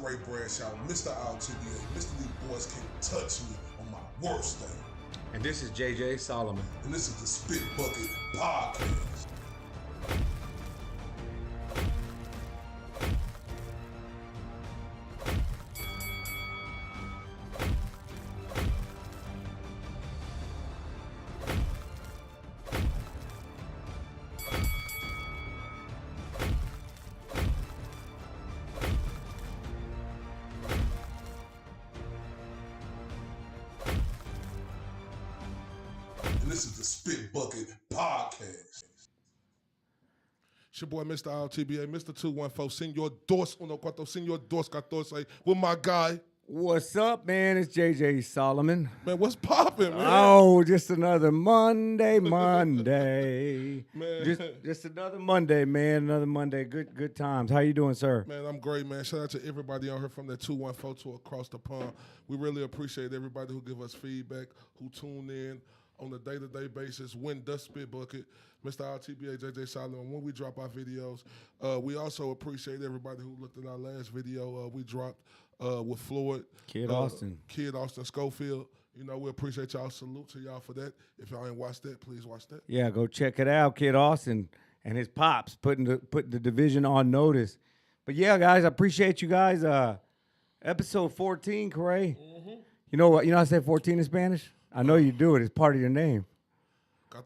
Ray Bradshaw, Mr. RTBA, Mr. These Boys Can't Touch Me on my worst day. And this is JJ Solomon. And this is the Spit Bucket Podcast. And this is the Spit Bucket Podcast. It's your boy, Mr. RTBA, Mr. 214, Senor Dos, Uno Cuatro, Senor Dos Catorce, with my guy. What's up, man? It's JJ Solomon. Man, what's poppin', man? Oh, just another Monday. Man. Just another Monday, man. Another Monday. Good times. How you doing, sir? Man, I'm great, man. Shout out to everybody on here from that 214 to across the pond. We really appreciate everybody who give us feedback, who tune in on a day-to-day basis, when the Spit Bucket, Mr. RTBA, JJ Solomon, when we drop our videos. We also appreciate everybody who looked at our last video we dropped with Floyd. Kid Austin Schofield. You know, we appreciate y'all. Salute to y'all for that. If y'all ain't watched that, please watch that. Yeah, go check it out. Kid Austin and his pops putting the division on notice. But yeah, guys, I appreciate you guys. Episode 14, Corey. Mm-hmm. You know what? You know how I say 14 in Spanish? I know you do it. It's part of your name.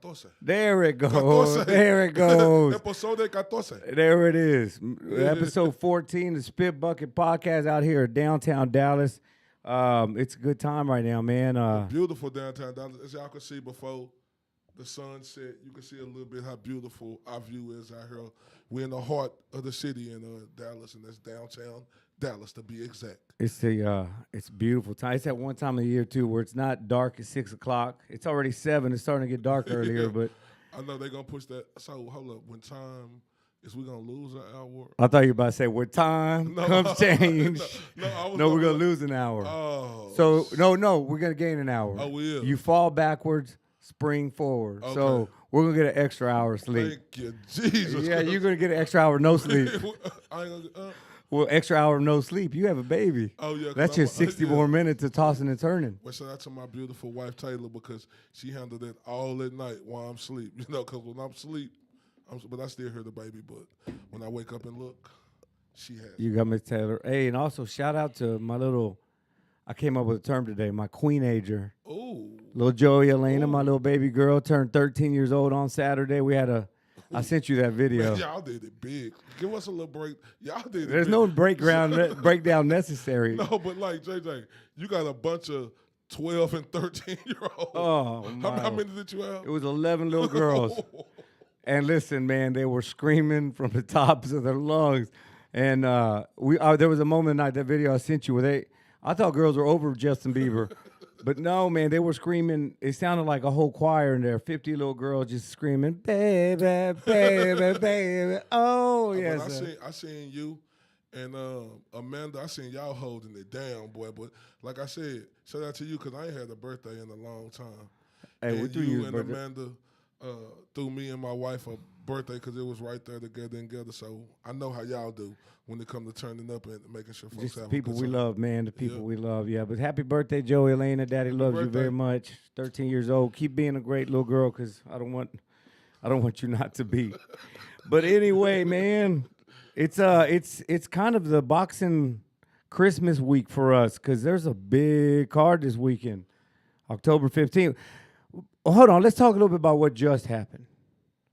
14. There it goes. 14. There it goes. Episode 14. There it is. Episode 14, the Spit Bucket Podcast out here in downtown Dallas. It's a good time right now, man. Beautiful downtown Dallas. As y'all can see before the sun set, you can see a little bit how beautiful our view is out here. We're in the heart of the city in Dallas, and that's downtown Dallas to be exact. It's a beautiful time. It's that one time of the year too where it's not dark at 6 o'clock. It's already 7. It's starting to get dark earlier, Yeah. but I know they're gonna push that. So hold up, when time is we gonna lose an hour? I thought you were about to say when time comes change. No, we're gonna lose an hour. Oh, So no, we're gonna gain an hour. Oh, we is. You fall backwards, spring forward. Okay. So we're gonna get an extra hour of sleep. Thank you, Jesus. Yeah, you're gonna get an extra hour of no sleep. I ain't gonna. Well, extra hour of no sleep. You have a baby. Oh yeah, 'cause That's I'm just 60 more minutes of tossing and turning. Well, shout out to my beautiful wife Taylor because she handled it all at night while I'm asleep. You know, because when I'm asleep, but I still hear the baby. But when I wake up and look, she has. You got Miss Taylor. Hey, and also shout out to my little. I came up with a term today. My queen-ager. Ooh. Little Joey Elena, my little baby girl, turned 13 years old on Saturday. We had a. I sent you that video. Man, y'all did it big. Give us a little break. Y'all did it There's big. no breakdown necessary. No, but like JJ, you got a bunch of 12 and 13-year-olds. Oh, How many did you have? It was 11 little girls. And listen, man, they were screaming from the tops of their lungs. And there was a moment in that video I sent you where I thought girls were over Justin Bieber. But no, man, they were screaming. It sounded like a whole choir in there. 50 little girls just screaming, baby, baby, baby. Oh, yes. I seen you and Amanda. I seen y'all holding it down, boy. But like I said, shout out to you because I ain't had a birthday in a long time. Hey, and we threw you you and birthday. Amanda threw me and my wife a birthday because it was right there together. So I know how y'all do when it comes to turning up and making sure folks Just have the people a good we time. love, man. The people we love, yeah. But happy birthday, Joey Elena. Daddy loves you birthday. very much. 13 years old. Keep being a great little girl, because I don't want you not to be. But anyway, man, it's kind of the boxing Christmas week for us because there's a big card this weekend, October 15th. Hold on, let's talk a little bit about what just happened.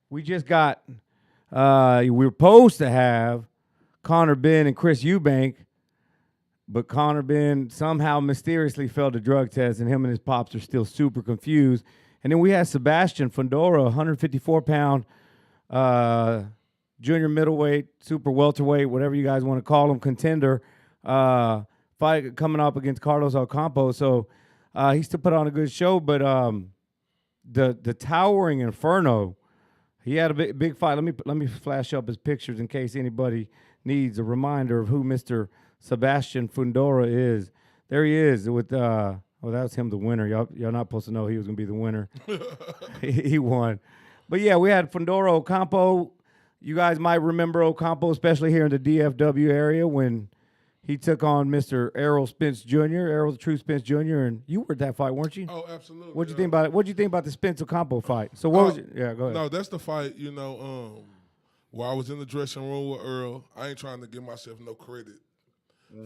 We just got. We were supposed to have Connor Ben and Chris Eubank, but Connor Ben somehow mysteriously failed a drug test, and him and his pops are still super confused. And then we had Sebastian Fundora, 154-pound junior middleweight, super welterweight, whatever you guys want to call him, contender, fight coming up against Carlos Ocampo. So he still put on a good show, but the towering Inferno, he had a big fight. Let me flash up his pictures in case anybody needs a reminder of who Mr. Sebastian Fundora is. There he is with that was him, the winner. Y'all not supposed to know he was gonna be the winner. he won. But yeah, we had Fundora Ocampo. You guys might remember Ocampo, especially here in the DFW area, when He took on Mr. Errol Spence Jr., Errol the True Spence Jr., and you were at that fight, weren't you? Oh, absolutely. What'd you think about it? What'd you think about the Spence Ocampo fight? So what was it? Yeah, go ahead. No, that's the fight, where I was in the dressing room with Earl. I ain't trying to give myself no credit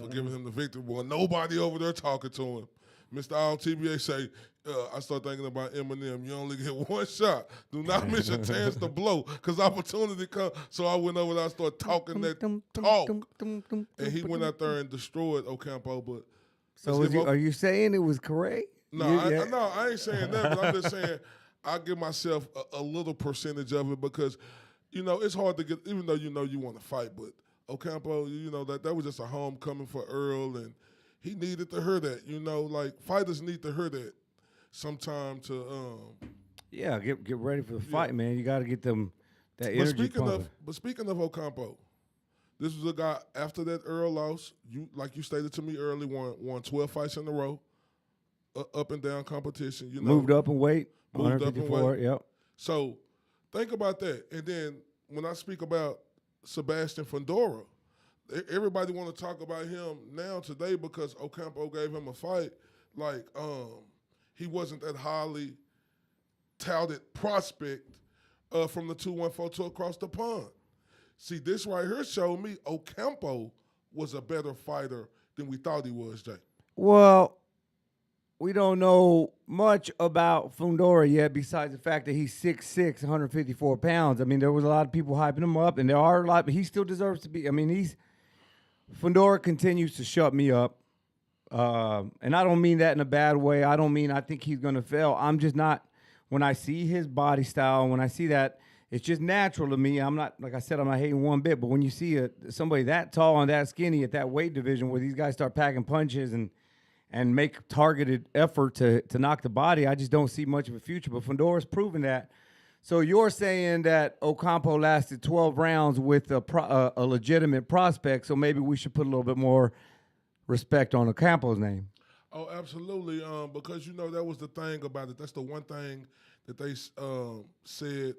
for giving him the victory. Well, nobody over there talking to him. Mr. TBA say, I start thinking about Eminem. You only get one shot. Do not miss your chance to blow, because opportunity comes. So I went over there, I started talking that talk. And he went out there and destroyed Ocampo. But so are you saying it was correct? No, I ain't saying that, but I'm just saying I give myself a little percentage of it, because, it's hard to get, even though you want to fight, but Ocampo, that was just a homecoming for Earl, and he needed to hear that, like fighters need to hear that sometime to get ready for the fight, man. You got to get them that energy pumping. But speaking of Ocampo, this was a guy after that Earl loss. Like you stated to me early, won 12 fights in a row, up and down competition. Moved up in weight, moved up in 154. weight. Yep. So think about that, and then when I speak about Sebastian Fundora, everybody want to talk about him now today because Ocampo gave him a fight. Like, he wasn't that highly touted prospect from the 214 across the pond. See, this right here showed me Ocampo was a better fighter than we thought he was, Jay. Well, we don't know much about Fundora yet, besides the fact that he's 6'6", 154 pounds. I mean, there was a lot of people hyping him up, and there are a lot, but he still deserves to be. I mean, Fundora continues to shut me up. And I don't mean that in a bad way. I don't mean I think he's going to fail. I'm just not, when I see his body style, when I see that, it's just natural to me. I'm not, like I said, I'm not hating one bit, but when you see somebody that tall and that skinny at that weight division where these guys start packing punches and make targeted effort to knock the body, I just don't see much of a future. But Fundora's proven that. So you're saying that Ocampo lasted 12 rounds with a legitimate prospect, so maybe we should put a little bit more respect on Ocampo's name. Oh, absolutely, because, that was the thing about it. That's the one thing that they said,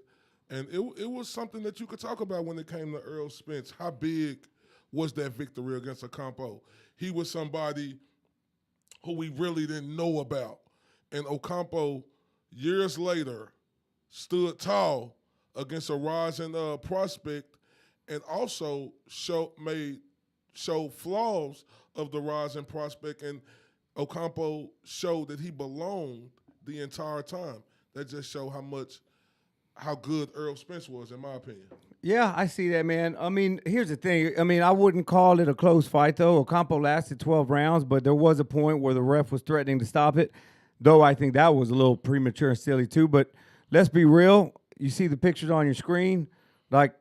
and it was something that you could talk about when it came to Earl Spence. How big was that victory against Ocampo? He was somebody who we really didn't know about. And Ocampo, years later, stood tall against a rising prospect, and also showed flaws of the rising prospect. And Ocampo showed that he belonged the entire time. That just showed how good Earl Spence was, in my opinion. Yeah, I see that, man. I mean, here's the thing. I mean, I wouldn't call it a close fight, though. Ocampo lasted 12 rounds, but there was a point where the ref was threatening to stop it, though I think that was a little premature and silly, too. But let's be real. You see the pictures on your screen. Like,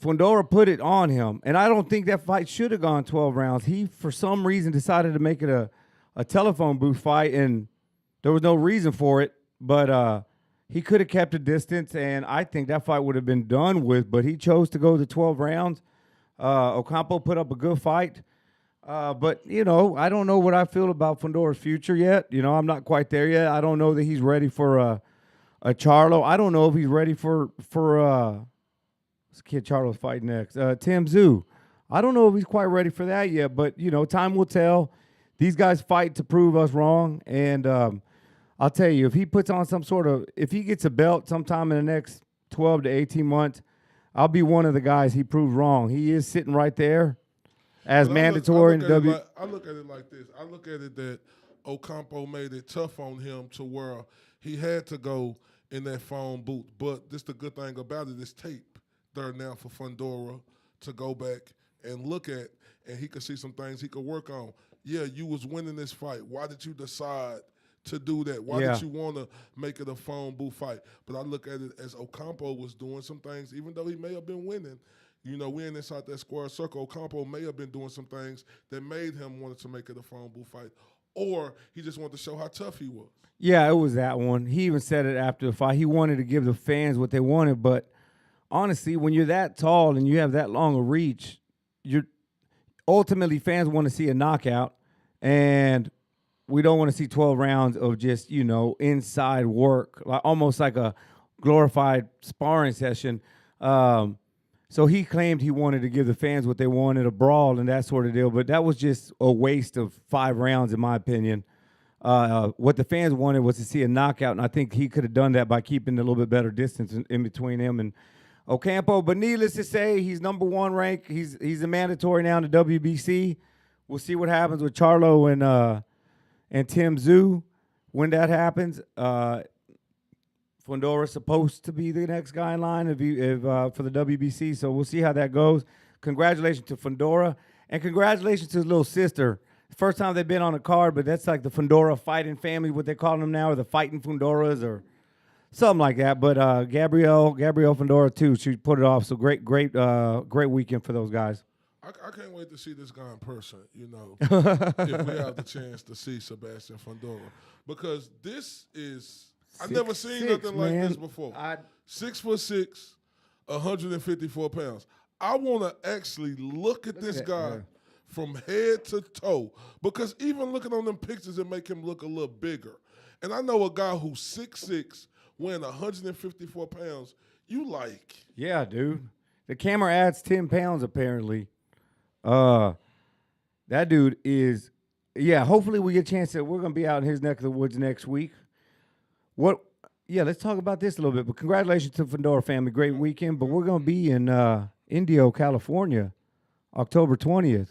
Fundora put it on him, and I don't think that fight should have gone 12 rounds. He, for some reason, decided to make it a telephone booth fight, and there was no reason for it, but he could have kept a distance, and I think that fight would have been done with, but he chose to go to 12 rounds. Ocampo put up a good fight, but, I don't know what I feel about Fundora's future yet. I'm not quite there yet. I don't know that he's ready for a Charlo. I don't know if he's ready for this kid Charlo's fighting next. Tim Tszyu. I don't know if he's quite ready for that yet, but, time will tell. These guys fight to prove us wrong, and I'll tell you, if he puts on if he gets a belt sometime in the next 12 to 18 months, I'll be one of the guys he proved wrong. He is sitting right there as mandatory in the W. I look at it like this. I look at it that Ocampo made it tough on him to where he had to go in that phone booth. But this the good thing about it, is tape there now for Fundora to go back and look at, and he could see some things he could work on. Yeah, you was winning this fight. Why did you decide to do that? Why did you want to make it a phone booth fight? But I look at it as Ocampo was doing some things, even though he may have been winning. We in inside that square circle. Ocampo may have been doing some things that made him want to make it a phone booth fight, or he just wanted to show how tough he was. Yeah, it was that one. He even said it after the fight. He wanted to give the fans what they wanted, but honestly, when you're that tall and you have that long a reach, ultimately fans want to see a knockout, and we don't want to see 12 rounds of just, inside work, almost like a glorified sparring session. So he claimed he wanted to give the fans what they wanted, a brawl and that sort of deal. But that was just a waste of 5 rounds, in my opinion. What the fans wanted was to see a knockout, and I think he could have done that by keeping a little bit better distance in between him and Ocampo. But needless to say, he's number 1 ranked. He's a mandatory now in the WBC. We'll see what happens with Charlo and Tim Tszyu when that happens. Fundora's supposed to be the next guy in line for the WBC, so we'll see how that goes. Congratulations to Fundora, and congratulations to his little sister. First time they've been on a card, but that's like the Fundora fighting family, what they call them now, or the fighting Fundoras or something like that. But Gabrielle Fundora too, she put it off. So great weekend for those guys. I can't wait to see this guy in person, if we have the chance to see Sebastian Fundora. Because this is, I've never seen nothing like this before. 6'6", 154 pounds. I want to actually look at this guy from head to toe, because even looking on them pictures, it make him look a little bigger. And I know a guy who's 6'6", weighing 154 pounds, you like. Yeah, dude. The camera adds 10 pounds, apparently. That dude is, hopefully we get a chance we're going to be out in his neck of the woods next week. Let's talk about this a little bit. But congratulations to the Fundora family. Great weekend. But we're going to be in Indio, California, October 20th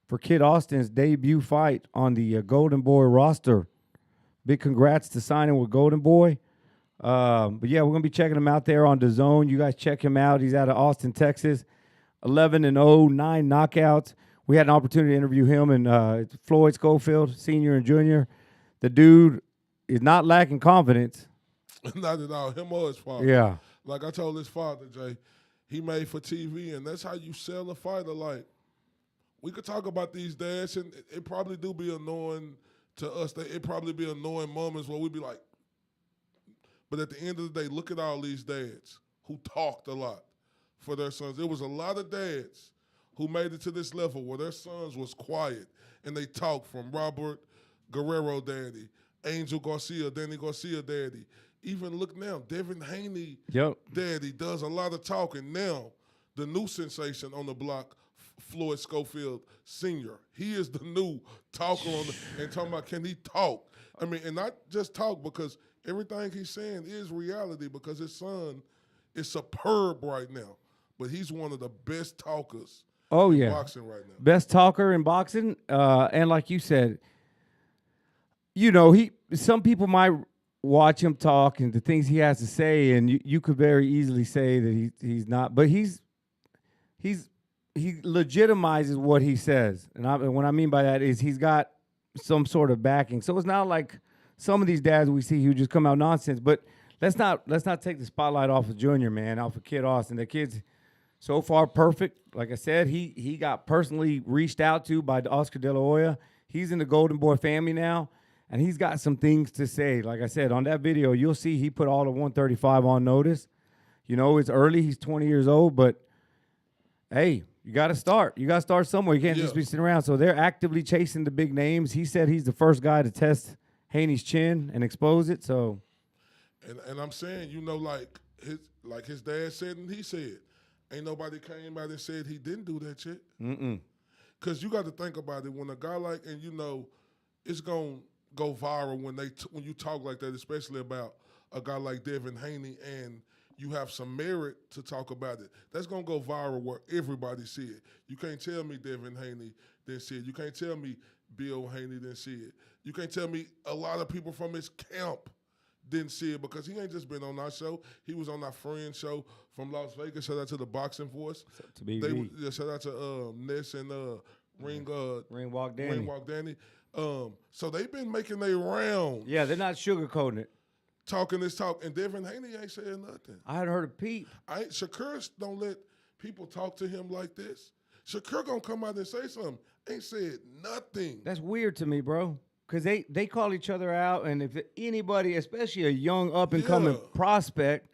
for Kid Austin's debut fight on the Golden Boy roster. Big congrats to signing with Golden Boy. But we're going to be checking him out there on DAZN. You guys check him out. He's out of Austin, Texas. 11-0, 9 knockouts. We had an opportunity to interview him and Floyd Schofield, senior and junior. The dude is not lacking confidence. Not at all. Him or his father. Yeah. Like I told his father, Jay, he made for TV, and that's how you sell a fighter. Like, we could talk about these dads, and it probably do be annoying to us. It probably be annoying moments where we be like, but at the end of the day, look at all these dads who talked a lot for their sons. There was a lot of dads who made it to this level where their sons was quiet and they talked, from Robert Guerrero daddy, Angel Garcia, Danny Garcia daddy. Even look now, Devin Haney daddy does a lot of talking. Now, the new sensation on the block, Floyd Schofield Sr., he is the new talker and talking about, can he talk? I mean, and not just talk, because everything he's saying is reality, because his son is superb right now. But he's one of the best talkers in boxing right now. Best talker in boxing. And like you said, some people might watch him talk and the things he has to say, and you could very easily say that he's not. But he legitimizes what he says. And what I mean by that is he's got some sort of backing. So it's not like some of these dads we see who just come out nonsense. But let's not take the spotlight off of Junior, man, off of Kid Austin. The kid's so far perfect. Like I said, he got personally reached out to by Oscar De La Hoya. He's in the Golden Boy family now, and he's got some things to say. Like I said, on that video, you'll see he put all of 135 on notice. It's early. He's 20 years old, but, hey, you got to start. You got to start somewhere. You can't just be sitting around. So they're actively chasing the big names. He said he's the first guy to test Haney's chin and expose it. So, and I'm saying, like his dad said and he said, ain't nobody came out and said he didn't do that shit. Because you got to think about it. When a guy like, and it's going to go viral when you talk like that, especially about a guy like Devin Haney, and you have some merit to talk about it. That's going to go viral where everybody see it. You can't tell me Devin Haney didn't see it. You can't tell me Bill Haney didn't see it. You can't tell me a lot of people from his camp didn't see it, because he ain't just been on our show. He was on our friend show from Las Vegas. Shout out to the Boxing Force. Shout out to Ness and Ringwalk Danny. So they've been making their rounds. Yeah, they're not sugarcoating it. Talking this talk, and Devin Haney ain't saying nothing. I hadn't heard a peep. Shakur don't let people talk to him like this. Shakur gonna come out and say something. Ain't said nothing. That's weird to me, bro. Because they call each other out, and if anybody, especially a young up-and-coming prospect,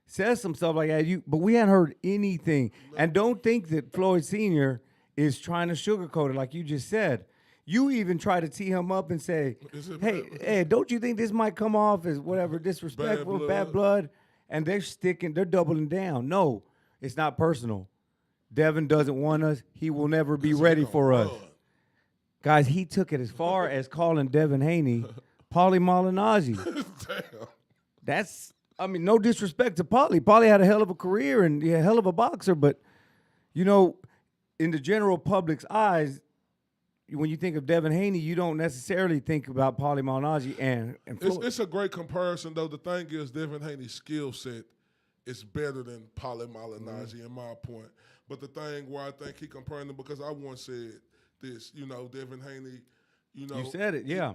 says some stuff like that, but we hadn't heard anything. No. And don't think that Floyd Sr. is trying to sugarcoat it like you just said. You even try to tee him up and say, hey, don't you think this might come off as whatever, disrespectful, bad blood? And they're doubling down. No, It's not personal. Devin doesn't want us. He will never be 'Cause he ready gonna for us. run. Guys, he took it as far as calling Devin Haney Paulie Malignaggi. Damn. That's, I mean, no disrespect to Paulie. Paulie had a hell of a career and a hell of a boxer, but, you know, in the general public's eyes, when you think of Devin Haney, you don't necessarily think about Paulie Malignaggi and Floyd. It's a great comparison, though. The thing is, Devin Haney's skill set is better than Paulie Malignaggi, in my point. But the thing where I think he comparing them, because I once said this, you know, Devin Haney, you know. You said it, yeah.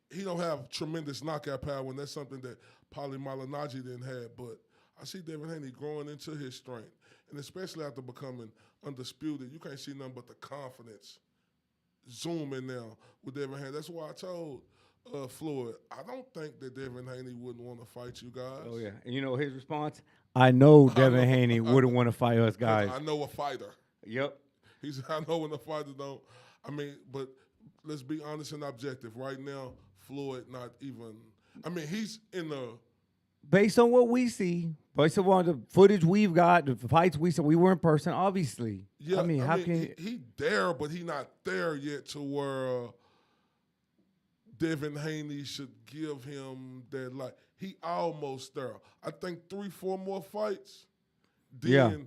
He don't have tremendous knockout power, and that's something that Paulie Malignaggi didn't have. But I see Devin Haney growing into his strength, and especially after becoming undisputed, you can't see nothing but the confidence zooming now with Devin Haney. That's why I told Floyd, I don't think that Devin Haney wouldn't want to fight you guys. Oh, yeah. And you know his response? I know Devin Haney wouldn't want to fight us guys. I know a fighter. Yep. He said, I know when the fighter don't. I mean, but let's be honest and objective. Right now, Floyd not even, I mean, he's in the. Based on what we see, based on the footage we've got, the fights we saw, we were in person, obviously. Yeah, I mean, how can he there, but he not there yet to where Devin Haney should give him that, like, he almost there. I think 3-4 more fights. Then, Yeah.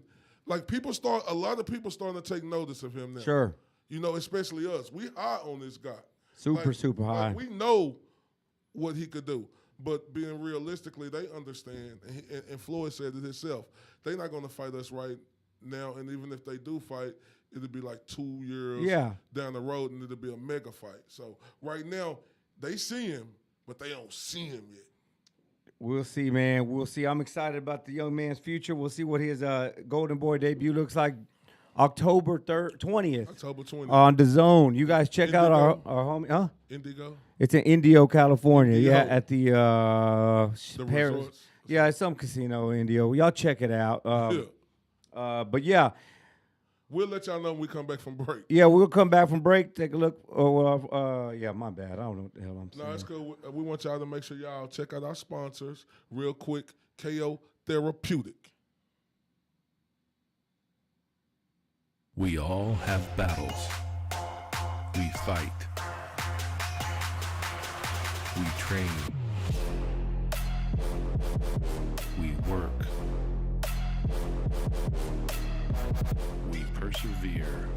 like, a lot of people starting to take notice of him now. Sure. You know, especially us. We high on this guy. Super high. Like, we know what he could do. But being realistically, they understand. And Floyd said it himself. They're not going to fight us right now. And even if they do fight, it'll be like 2 years down the road, and it'll be a mega fight. So right now, they see him, but they don't see him yet. We'll see, man. We'll see. I'm excited about the young man's future. We'll see what his Golden Boy debut looks like. October 20th. October 20th. On the Zone. You guys check out our homie. Huh? Indigo? It's in Indio, California. Indio. Yeah, at the Paris. resorts? Yeah, it's some casino, Indio. Y'all check it out. But yeah. We'll let y'all know when we come back from break. Yeah, we'll come back from break. Take a look. Yeah, my bad. I don't know what the hell I'm saying. No, it's cool. We want y'all to make sure y'all check out our sponsors real quick. KO Therapeutic. We all have battles. We fight. We train. We work. We persevere.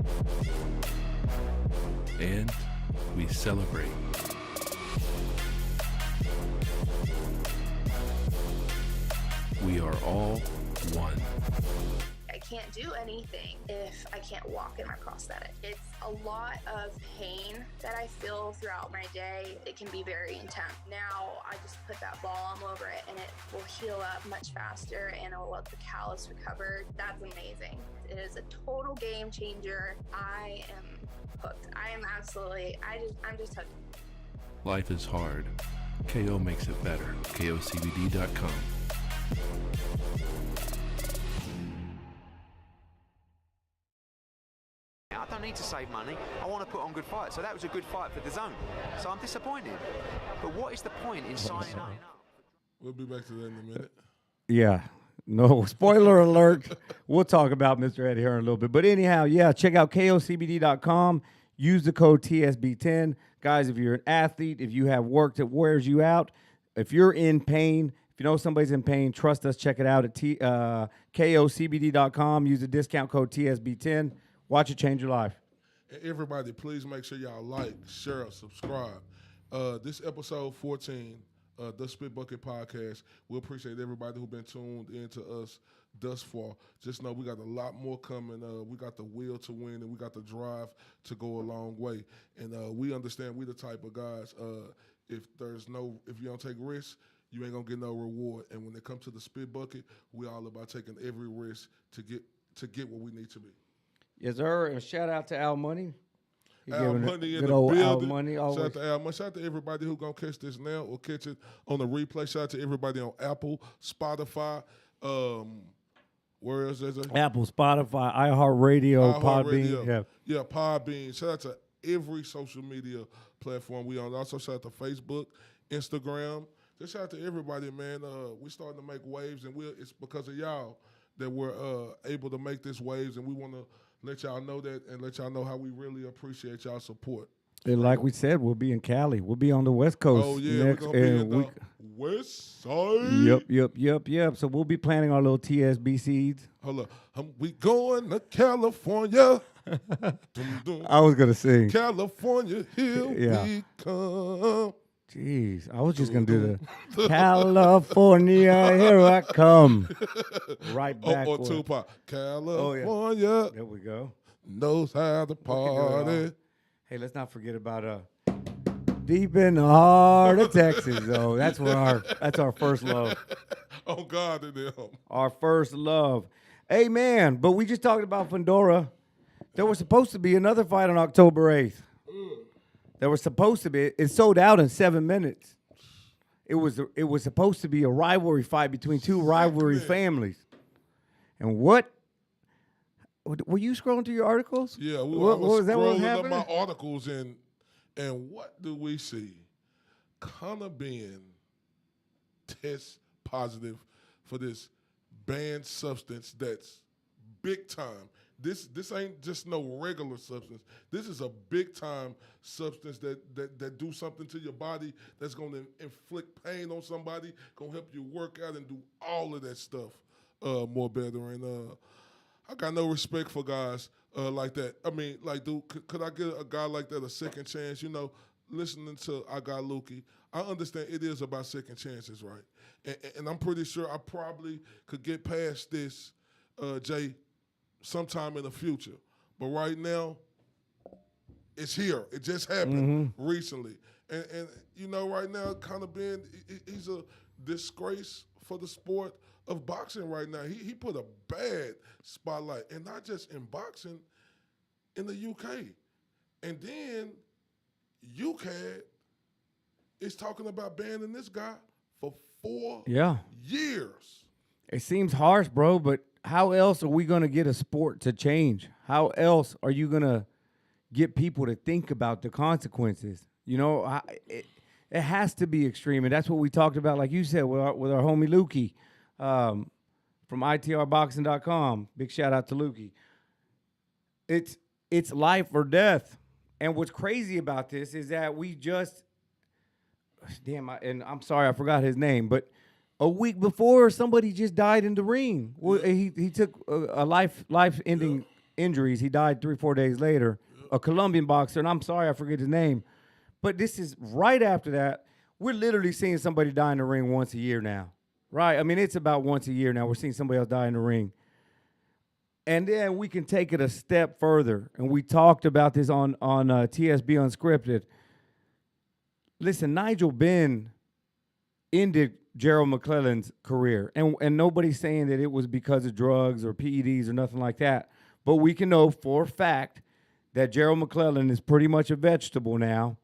And we celebrate. We are all one. I can't do anything if I can't walk in my prosthetic. It's a lot of pain that I feel throughout my day. It can be very intense. Now I just put that balm over it and it will heal up much faster and it will let the callus recover. That's amazing. It is a total game changer. I am hooked. I'm just hooked. Life is hard. KO makes it better. KOCBD.com. I don't need to save money. I want to put on good fights. So that was a good fight for the zone. So I'm disappointed. But what is the point in signing up? We'll be back to that in a minute. Yeah. No, spoiler alert. We'll talk about Mr. Eddie here in a little bit. But anyhow, yeah, check out KOCBD.com. Use the code TSB10. Guys, if you're an athlete, if you have work that wears you out, if you're in pain, if you know somebody's in pain, trust us. Check it out at KOCBD.com. Use the discount code TSB10. Watch it change your life. And everybody, please make sure y'all like, share, subscribe. This episode 14, the Spit Bucket Podcast. We appreciate everybody who's been tuned into us thus far. Just know we got a lot more coming. We got the will to win, and we got the drive to go a long way. And we understand we the type of guys, if you don't take risks, you ain't gonna get no reward. And when it comes to the Spit Bucket, we all about taking every risk to get what we need to be. Yes, sir. And shout out to Al Money. Al Money in the old building. Al Money. Shout out Always. to Al Money. Shout out to everybody who gonna catch this now or catch it on the replay. Shout out to everybody on Apple, Spotify. Where else is it? Apple, Spotify, iHeartRadio, Podbean. Yeah, Podbean. Shout out to every social media platform we on. Also shout out to Facebook, Instagram. Just shout out to everybody, man. We starting to make waves, and it's because of y'all that we're able to make this waves, and we want to let y'all know that and let y'all know how we really appreciate y'all support. And like we said, we'll be in Cali. We'll be on the West Coast. Oh yeah, next, we're gonna be in the West Side. Yep. So we'll be planning our little TSB seeds. Hold up, we going to California. Dum, dum. I was gonna sing. California, here Yeah. we come. Jeez, I was just gonna do the California, here I come. Right back. Or Tupac. California There we go. knows how to party. Hey, let's not forget about deep in the heart of Texas, though. That's our first love. Oh God, in them. Our first love. Hey man, but we just talked about Fundora. There was supposed to be another fight on October 8th. There was supposed to be. It sold out in 7 minutes. It was supposed to be a rivalry fight between two rivalry families. And what? Were you scrolling through your articles? Yeah, what was was that? What was scrolling up happening? my articles and what do we see? Conor being test positive for this banned substance that's big time. This ain't just no regular substance. This is a big time substance that do something to your body that's gonna inflict pain on somebody, gonna help you work out and do all of that stuff more better. And I got no respect for guys like that. I mean, like, dude, could I get a guy like that a second chance? You know, listening to I Got Lukey, I understand it is about second chances, right? And I'm pretty sure I probably could get past this, Jay, sometime in the future. But right now, it's here. It just happened recently. And you know, right now, kind of he's a disgrace for the sport of boxing right now. He put a bad spotlight, and not just in boxing, in the UK. And then UCAD is talking about banning this guy for 4 years. It seems harsh, bro, but how else are we going to get a sport to change? How else are you going to get people to think about the consequences? You know, it has to be extreme, and that's what we talked about, like you said, with our homie Lukey from itrboxing.com. Big shout out to Lukey. It's life or death. And what's crazy about this is that we just, and I'm sorry, I forgot his name, but a week before, somebody just died in the ring. Well, he took a life-ending injuries. He died 3-4 days later. A Colombian boxer, and I'm sorry, I forget his name. But this is right after that. We're literally seeing somebody die in the ring once a year now, right? I mean, it's about once a year now. We're seeing somebody else die in the ring. And then we can take it a step further. And we talked about this on TSB Unscripted. Listen, Nigel Benn ended Gerald McClellan's career. And nobody's saying that it was because of drugs or PEDs or nothing like that. But we can know for a fact that Gerald McClellan is pretty much a vegetable now.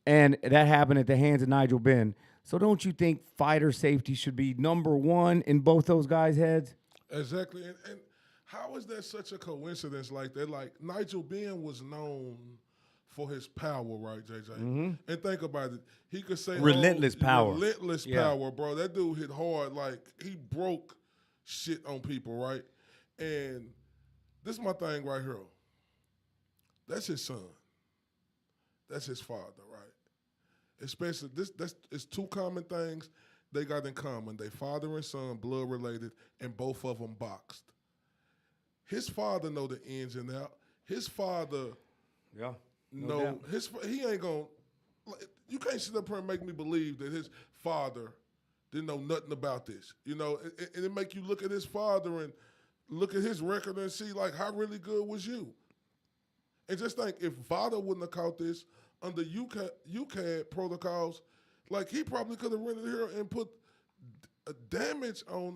And that happened at the hands of Nigel Benn. So don't you think fighter safety should be number one in both those guys' heads? Exactly. And how is that such a coincidence like that? Like, Nigel Benn was known for his power, right, JJ? Mm-hmm. And think about it. He could say relentless power. Relentless power, bro. That dude hit hard. Like, he broke shit on people, right? And this is my thing right here. That's his son. That's his father, right? Especially it's two common things they got in common. They father and son, blood related, and both of them boxed. His father know the ins and out. His father, he ain't gonna. You can't sit up here and make me believe that his father didn't know nothing about this. You know, and it make you look at his father and look at his record and see, like, how really good was you? And just think, if Vada wouldn't have caught this under UCAD protocols, like, he probably could have rented here and put a damage on.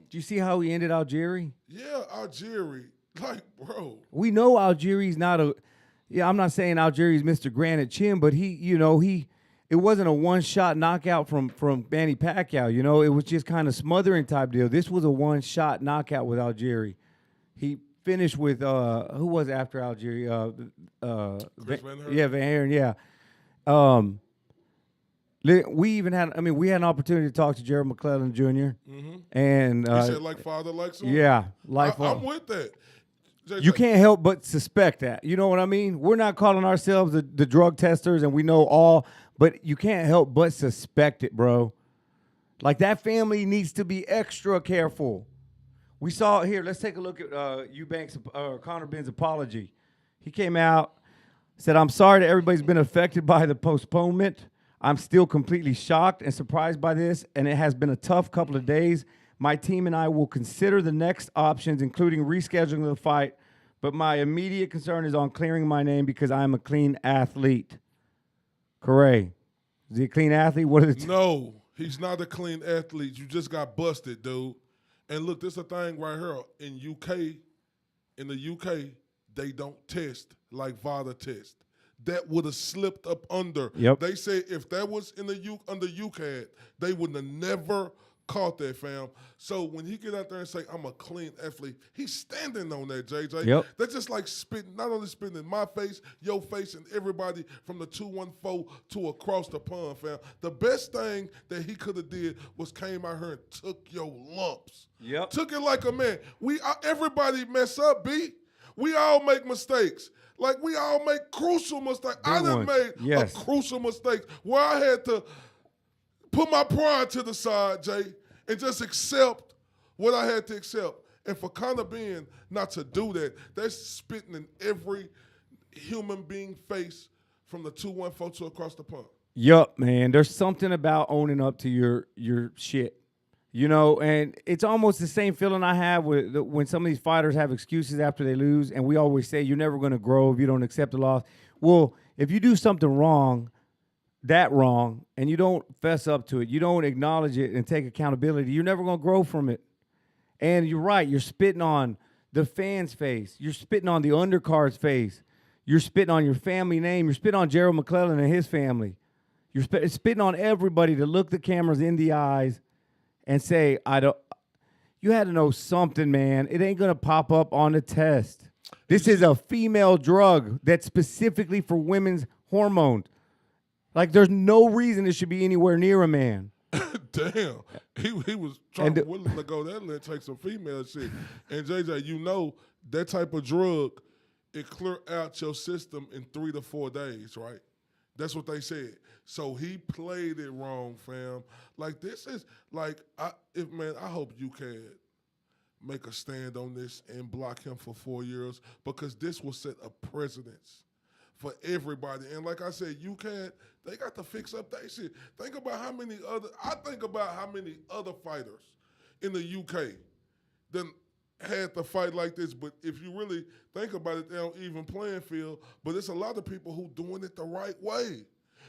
Do you see how he ended Algieri? Yeah, Algieri. Like, bro. We know Algieri's not a. Yeah, I'm not saying Algieri's Mr. Granite Chin, but it wasn't a one-shot knockout from Manny Pacquiao. You know, it was just kind of smothering type deal. This was a one-shot knockout with Algieri. He finished with who was after Algieri? Chris Van Heeren? Yeah, Van Heeren. Yeah. We even had, I mean, we had an opportunity to talk to Gerald McClellan Jr. And He said like father, like son. yeah, life. I'm with that. You can't help but suspect that. You know what I mean? We're not calling ourselves the drug testers, and we know all, but you can't help but suspect it, bro. Like, that family needs to be extra careful. We saw here. Let's take a look at Connor Ben's apology. He came out, said, "I'm sorry that everybody's been affected by the postponement. I'm still completely shocked and surprised by this, and it has been a tough couple of days. My team and I will consider the next options, including rescheduling the fight, but my immediate concern is on clearing my name because I am a clean athlete." Corey, is he a clean athlete? What is it? No, he's not a clean athlete. You just got busted, dude. And look, this is a thing right here. In the UK, they don't test like VADA test. That would have slipped up under. Yep. They say if that was in the under UCAD, they would have never caught that, fam. So when he get out there and say, "I'm a clean athlete," he's standing on that, JJ. Yep. That's just like spitting, not only spitting in my face, your face, and everybody from the 214 to across the pond, fam. The best thing that he could have did was came out here and took your lumps. Yep. Took it like a man. Everybody mess up, B. We all make mistakes. Like, we all make crucial mistakes. I done made a crucial mistake where I had to put my pride to the side, Jay, and just accept what I had to accept. And for Conor Ben not to do that, that's spitting in every human being face from the 214 to across the pond. Yup, man. There's something about owning up to your shit. You know, and it's almost the same feeling I have when some of these fighters have excuses after they lose, and we always say you're never going to grow if you don't accept the loss. Well, if you do something wrong, and you don't fess up to it, you don't acknowledge it and take accountability, you're never going to grow from it. And you're right. You're spitting on the fans' face. You're spitting on the undercard's face. You're spitting on your family name. You're spitting on Gerald McClellan and his family. You're spitting on everybody to look the cameras in the eyes and say, you had to know something, man. It ain't going to pop up on the test. This is a female drug that's specifically for women's hormones. Like, there's no reason it should be anywhere near a man. Damn. He was willing to go that and take some female shit. And, JJ, you know that type of drug, it clear out your system in 3 to 4 days, right? That's what they said. So he played it wrong, fam. Like, this is like, I hope you can make a stand on this and block him for 4 years, because this will set a precedence for everybody. And like I said, they got to fix up that shit. Think about how many other fighters in the UK then had to fight like this. But if you really think about it, they don't even playing field. But there's a lot of people who doing it the right way.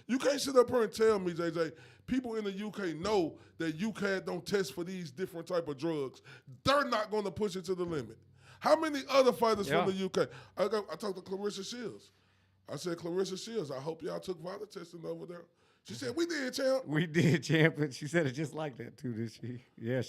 You can't sit up here and tell me, JJ, people in the UK know that UCAD don't test for these different type of drugs. They're not going to push it to the limit. How many other fighters from the UK? I talked to Clarissa Shields. I said, "Clarissa Shields, I hope y'all took VADA testing over there." She said, "We did, champ." We did, champ. And she said it just like that, too, did she? Yeah,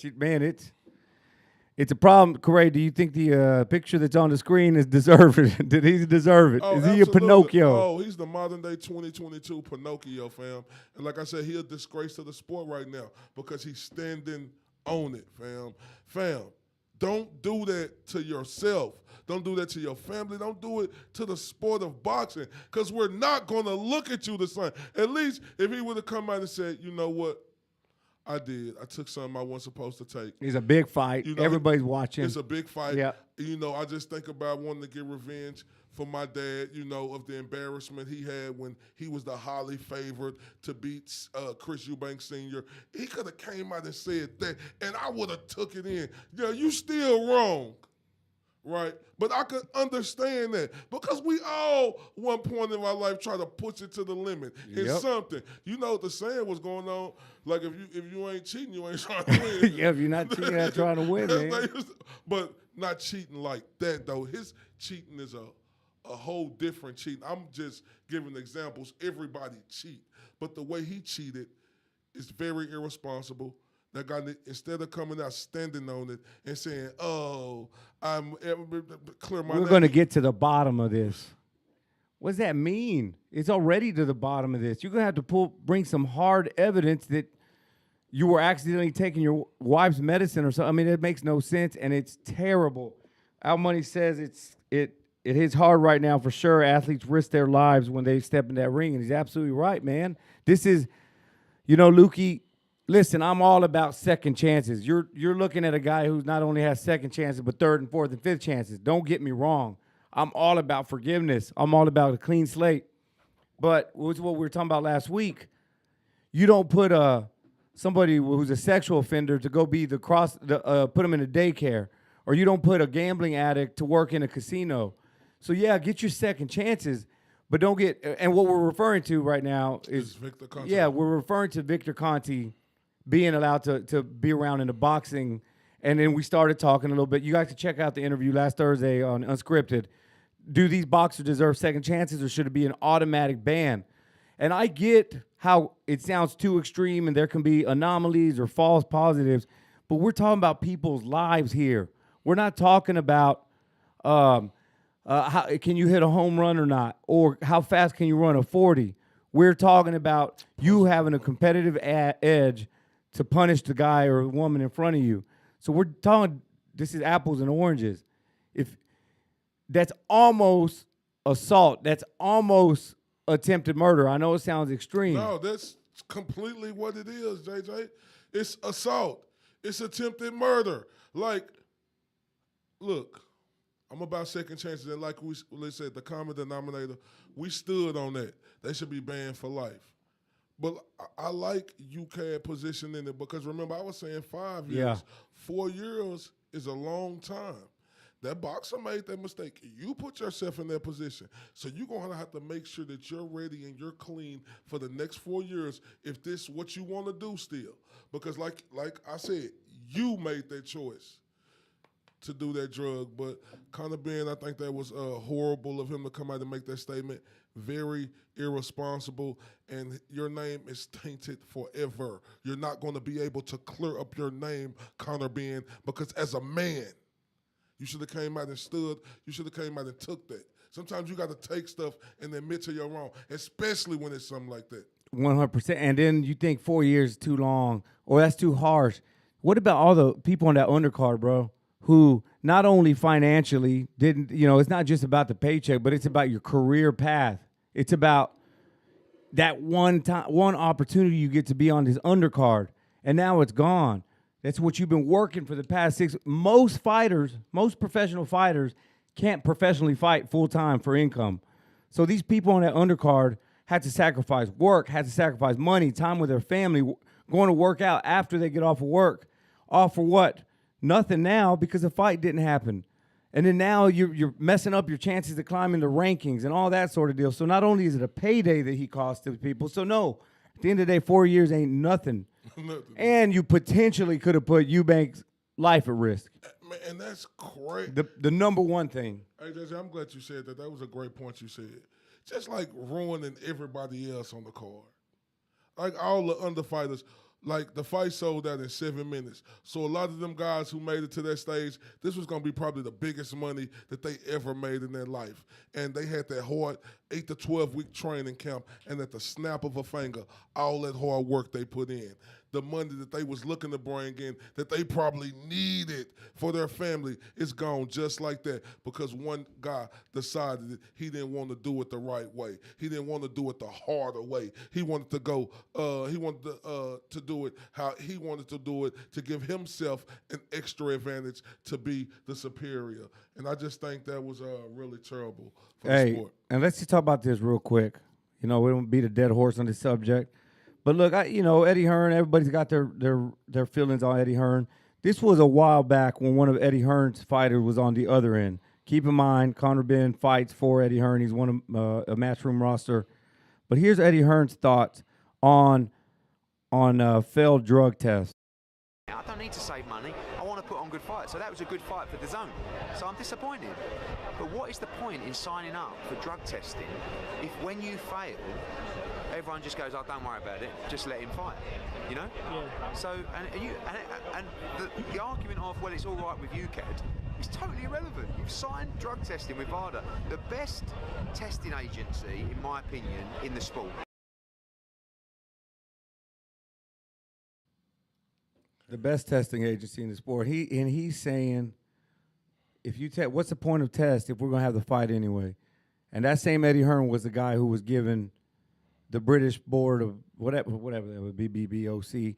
it's a problem. Corey, do you think the picture that's on the screen is deserved? Did he deserve it? Is he a Pinocchio? Oh, he's the modern-day 2022 Pinocchio, fam. And like I said, he a disgrace to the sport right now because he's standing on it, fam. Fam, don't do that to yourself. Don't do that to your family. Don't do it to the sport of boxing, because we're not going to look at you the same. At least if he would have come out and said, "You know what? I did. I took something I wasn't supposed to take." It's a big fight. You know, everybody's watching. It's a big fight. Yeah. You know, I just think about wanting to get revenge for my dad, you know, of the embarrassment he had when he was the highly favored to beat Chris Eubanks Sr. He could have came out and said that, and I would have took it in. Yeah, you still wrong. Right? But I could understand that, because we all, one point in our life, try to push it to the limit in something. You know, the saying was going on, like, if you ain't cheating, you ain't trying to win. Yeah, if you're not cheating, you're not trying to win, man. But not cheating like that, though. His cheating is a whole different cheating. I'm just giving examples. Everybody cheat. But the way he cheated is very irresponsible. That guy, instead of coming out standing on it and saying, "Oh, I'm clear my name." We're going to get to the bottom of this. What does that mean? It's already to the bottom of this. You're gonna have to bring some hard evidence that you were accidentally taking your wife's medicine or something. I mean, it makes no sense, and it's terrible. Al Money says it hits hard right now for sure. Athletes risk their lives when they step in that ring, and he's absolutely right, man. This is, Lukey, listen, I'm all about second chances. You're looking at a guy who not only has second chances, but third and fourth and fifth chances. Don't get me wrong. I'm all about forgiveness. I'm all about a clean slate. But which is what we were talking about last week. You don't put somebody who's a sexual offender to go be put them in a daycare, or you don't put a gambling addict to work in a casino. So yeah, get your second chances, but don't get. And what we're referring to right now is Victor Conte. Yeah, we're referring to Victor Conte being allowed to be around in the boxing. And then we started talking a little bit. You guys can check out the interview last Thursday on Unscripted. Do these boxers deserve second chances, or should it be an automatic ban? And I get how it sounds too extreme and there can be anomalies or false positives, but we're talking about people's lives here. We're not talking about how can you hit a home run or not, or how fast can you run a 40. We're talking about you having a competitive edge to punish the guy or the woman in front of you. So we're talking, this is apples and oranges. If that's almost assault, that's almost attempted murder. I know it sounds extreme. No, that's completely what it is, JJ. It's assault. It's attempted murder. Like, look, I'm about second chances, and like we said, the common denominator, we stood on that. They should be banned for life. But I like UK positioning it because, remember, I was saying 5 years. Yeah. 4 years is a long time. That boxer made that mistake. You put yourself in that position. So you're going to have to make sure that you're ready and you're clean for the next 4 years if this is what you want to do still. Because like I said, you made that choice to do that drug. But Conor Ben, I think that was horrible of him to come out and make that statement. Very irresponsible. And your name is tainted forever. You're not going to be able to clear up your name, Conor Ben, because as a man, you should have came out and stood. You should have came out and took that. Sometimes you got to take stuff and admit to you're wrong, especially when it's something like that. 100%. And then you think 4 years is too long, or that's too harsh. What about all the people on that undercard, bro, who not only financially didn't, it's not just about the paycheck, but it's about your career path. It's about that one opportunity you get to be on this undercard, and now it's gone. That's what you've been working for the past 6. Most professional fighters can't professionally fight full-time for income. So these people on that undercard had to sacrifice work, had to sacrifice money, time with their family, going to work out after they get off of work. All for what? Nothing now because the fight didn't happen. And then now you're messing up your chances to climb in the rankings and all that sort of deal. So not only is it a payday that he cost to people, so no, at the end of the day, 4 years ain't nothing. And you potentially could have put Eubank's life at risk. Man, and that's great. The number one thing. Hey, JJ, I'm glad you said that. That was a great point you said. Just like ruining everybody else on the card. Like all the underfighters, like the fight sold out in 7 minutes. So a lot of them guys who made it to that stage, this was going to be probably the biggest money that they ever made in their life. And they had that hard 8 to 12 week training camp, and at the snap of a finger, all that hard work they put in, the money that they was looking to bring in, that they probably needed for their family, is gone just like that because one guy decided that he didn't want to do it the right way. He didn't want to do it the harder way. He wanted to go, to do it how he wanted to do it, to give himself an extra advantage to be the superior. And I just think that was really terrible for the sport. And let's just talk about this real quick. We don't beat a dead horse on this subject. But look, Eddie Hearn, everybody's got their feelings on Eddie Hearn. This was a while back when one of Eddie Hearn's fighters was on the other end. Keep in mind, Conor Ben fights for Eddie Hearn. He's one of a Matchroom roster. But here's Eddie Hearn's thoughts on failed drug tests. I don't need to save money. I want to put on good fights. So that was a good fight for the zone. So I'm disappointed. But what is the point in signing up for drug testing if when you fail, everyone just goes, "Oh, don't worry about it. Just let him fight." Yeah. So and the argument of, well, it's all right with UKED. It's totally irrelevant. You've signed drug testing with VADA, the best testing agency, in my opinion, in the sport. The best testing agency in the sport. He's saying, if you test, what's the point of test if we're gonna have the fight anyway? And that same Eddie Hearn was the guy who was given the British board of whatever that would be, BBOC,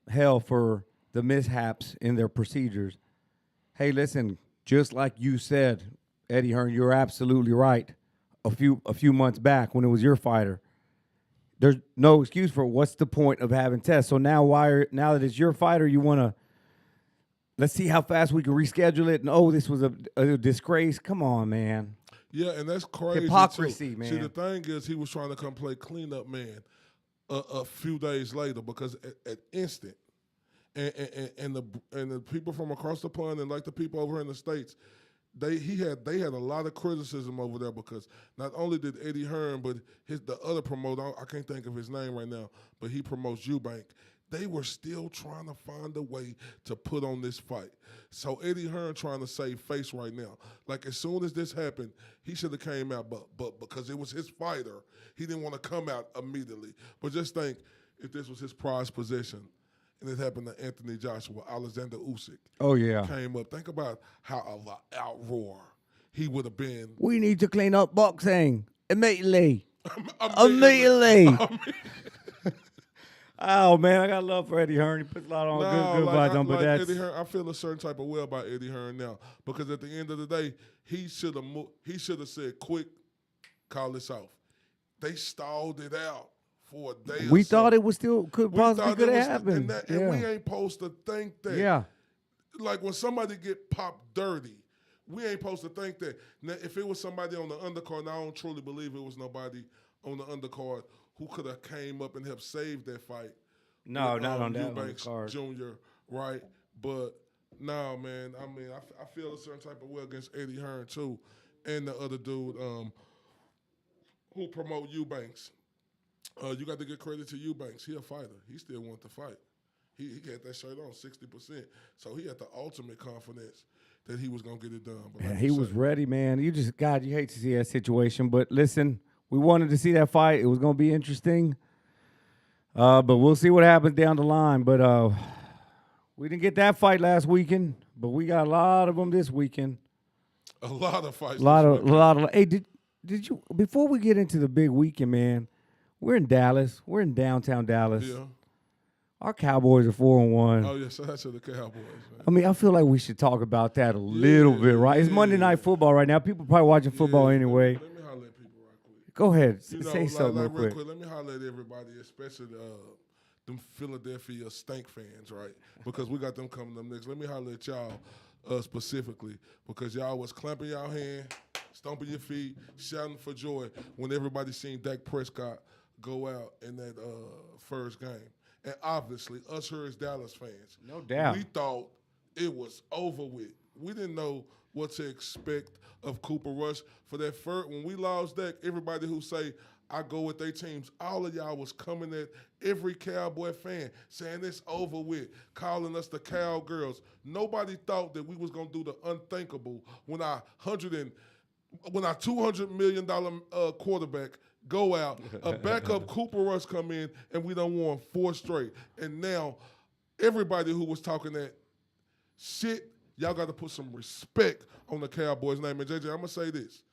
hell for the mishaps in their procedures. Hey, listen, just like you said, Eddie Hearn, you're absolutely right. A few months back when it was your fighter, there's no excuse for it. What's the point of having tests? So now now that it's your fighter, you want to let's see how fast we can reschedule it. And this was a disgrace. Come on, man. Yeah, and that's crazy. Hypocrisy, too. man. See, the thing is, he was trying to come play cleanup man a few days later because at instant, and the people from across the pond and like the people over here in the States, they had a lot of criticism over there because not only did Eddie Hearn, but the other promoter, I can't think of his name right now, but he promotes Eubank. They were still trying to find a way to put on this fight. So Eddie Hearn trying to save face right now. Like as soon as this happened, he should have came out, but because it was his fighter, he didn't want to come out immediately. But just think, if this was his prized possession, and it happened to Anthony Joshua, Alexander Usyk. Oh yeah, came up. Think about how of an outroar he would have been. We need to clean up boxing immediately. Immediately. Oh man, I got love for Eddie Hearn. He puts a lot on good vibes on, but that's Eddie Hearn. I feel a certain type of way about Eddie Hearn now because at the end of the day, he should have said, "Quick, call this off." They stalled it out for a day. We thought it was still could possibly have happened, and we ain't supposed to think that. Yeah, like when somebody get popped dirty, we ain't supposed to think that. Now, if it was somebody on the undercard, and I don't truly believe it was nobody on the undercard who could have came up and helped save that fight. No, with, not on that Eubanks undercard. Jr., right? But no, man, I mean, I feel a certain type of way against Eddie Hearn too, and the other dude who promote Eubanks. You got to give credit to Eubanks. He a fighter. He still want to fight. He had that shirt on 60%, so he had the ultimate confidence that he was gonna get it done. But like he was ready, man. You hate to see that situation, but listen. We wanted to see that fight. It was going to be interesting. But we'll see what happens down the line. But we didn't get that fight last weekend, but we got a lot of them this weekend. A lot of fights. A lot of. Hey, did you, before we get into the big weekend, man, we're in Dallas. We're in downtown Dallas. Yeah. Our Cowboys are 4-1. Oh, yeah, so that's to the Cowboys, man. I mean, I feel like we should talk about that a little bit, right? It's Monday Night Football right now. People probably watching football anyway. Let me holler at people right quick. Go ahead. You know, Say something real real quick. Let me holler at everybody, especially them Philadelphia Stank fans, right? Because we got them coming up next. Let me holler at y'all specifically because y'all was clamping y'all hand, stomping your feet, shouting for joy when everybody seen Dak Prescott go out in that first game. And obviously, us here as Dallas fans, no doubt, we thought it was over with. We didn't know what to expect of Cooper Rush for that first. When we lost Dak, everybody who say, I go with their teams, all of y'all was coming at every Cowboy fan saying it's over with, calling us the Cowgirls. Nobody thought that we was going to do the unthinkable when our $200 million quarterback go out, a backup Cooper Rush come in, and we done won 4 straight. And now everybody who was talking that shit, y'all got to put some respect on the Cowboys' name. And JJ, I'm gonna say this: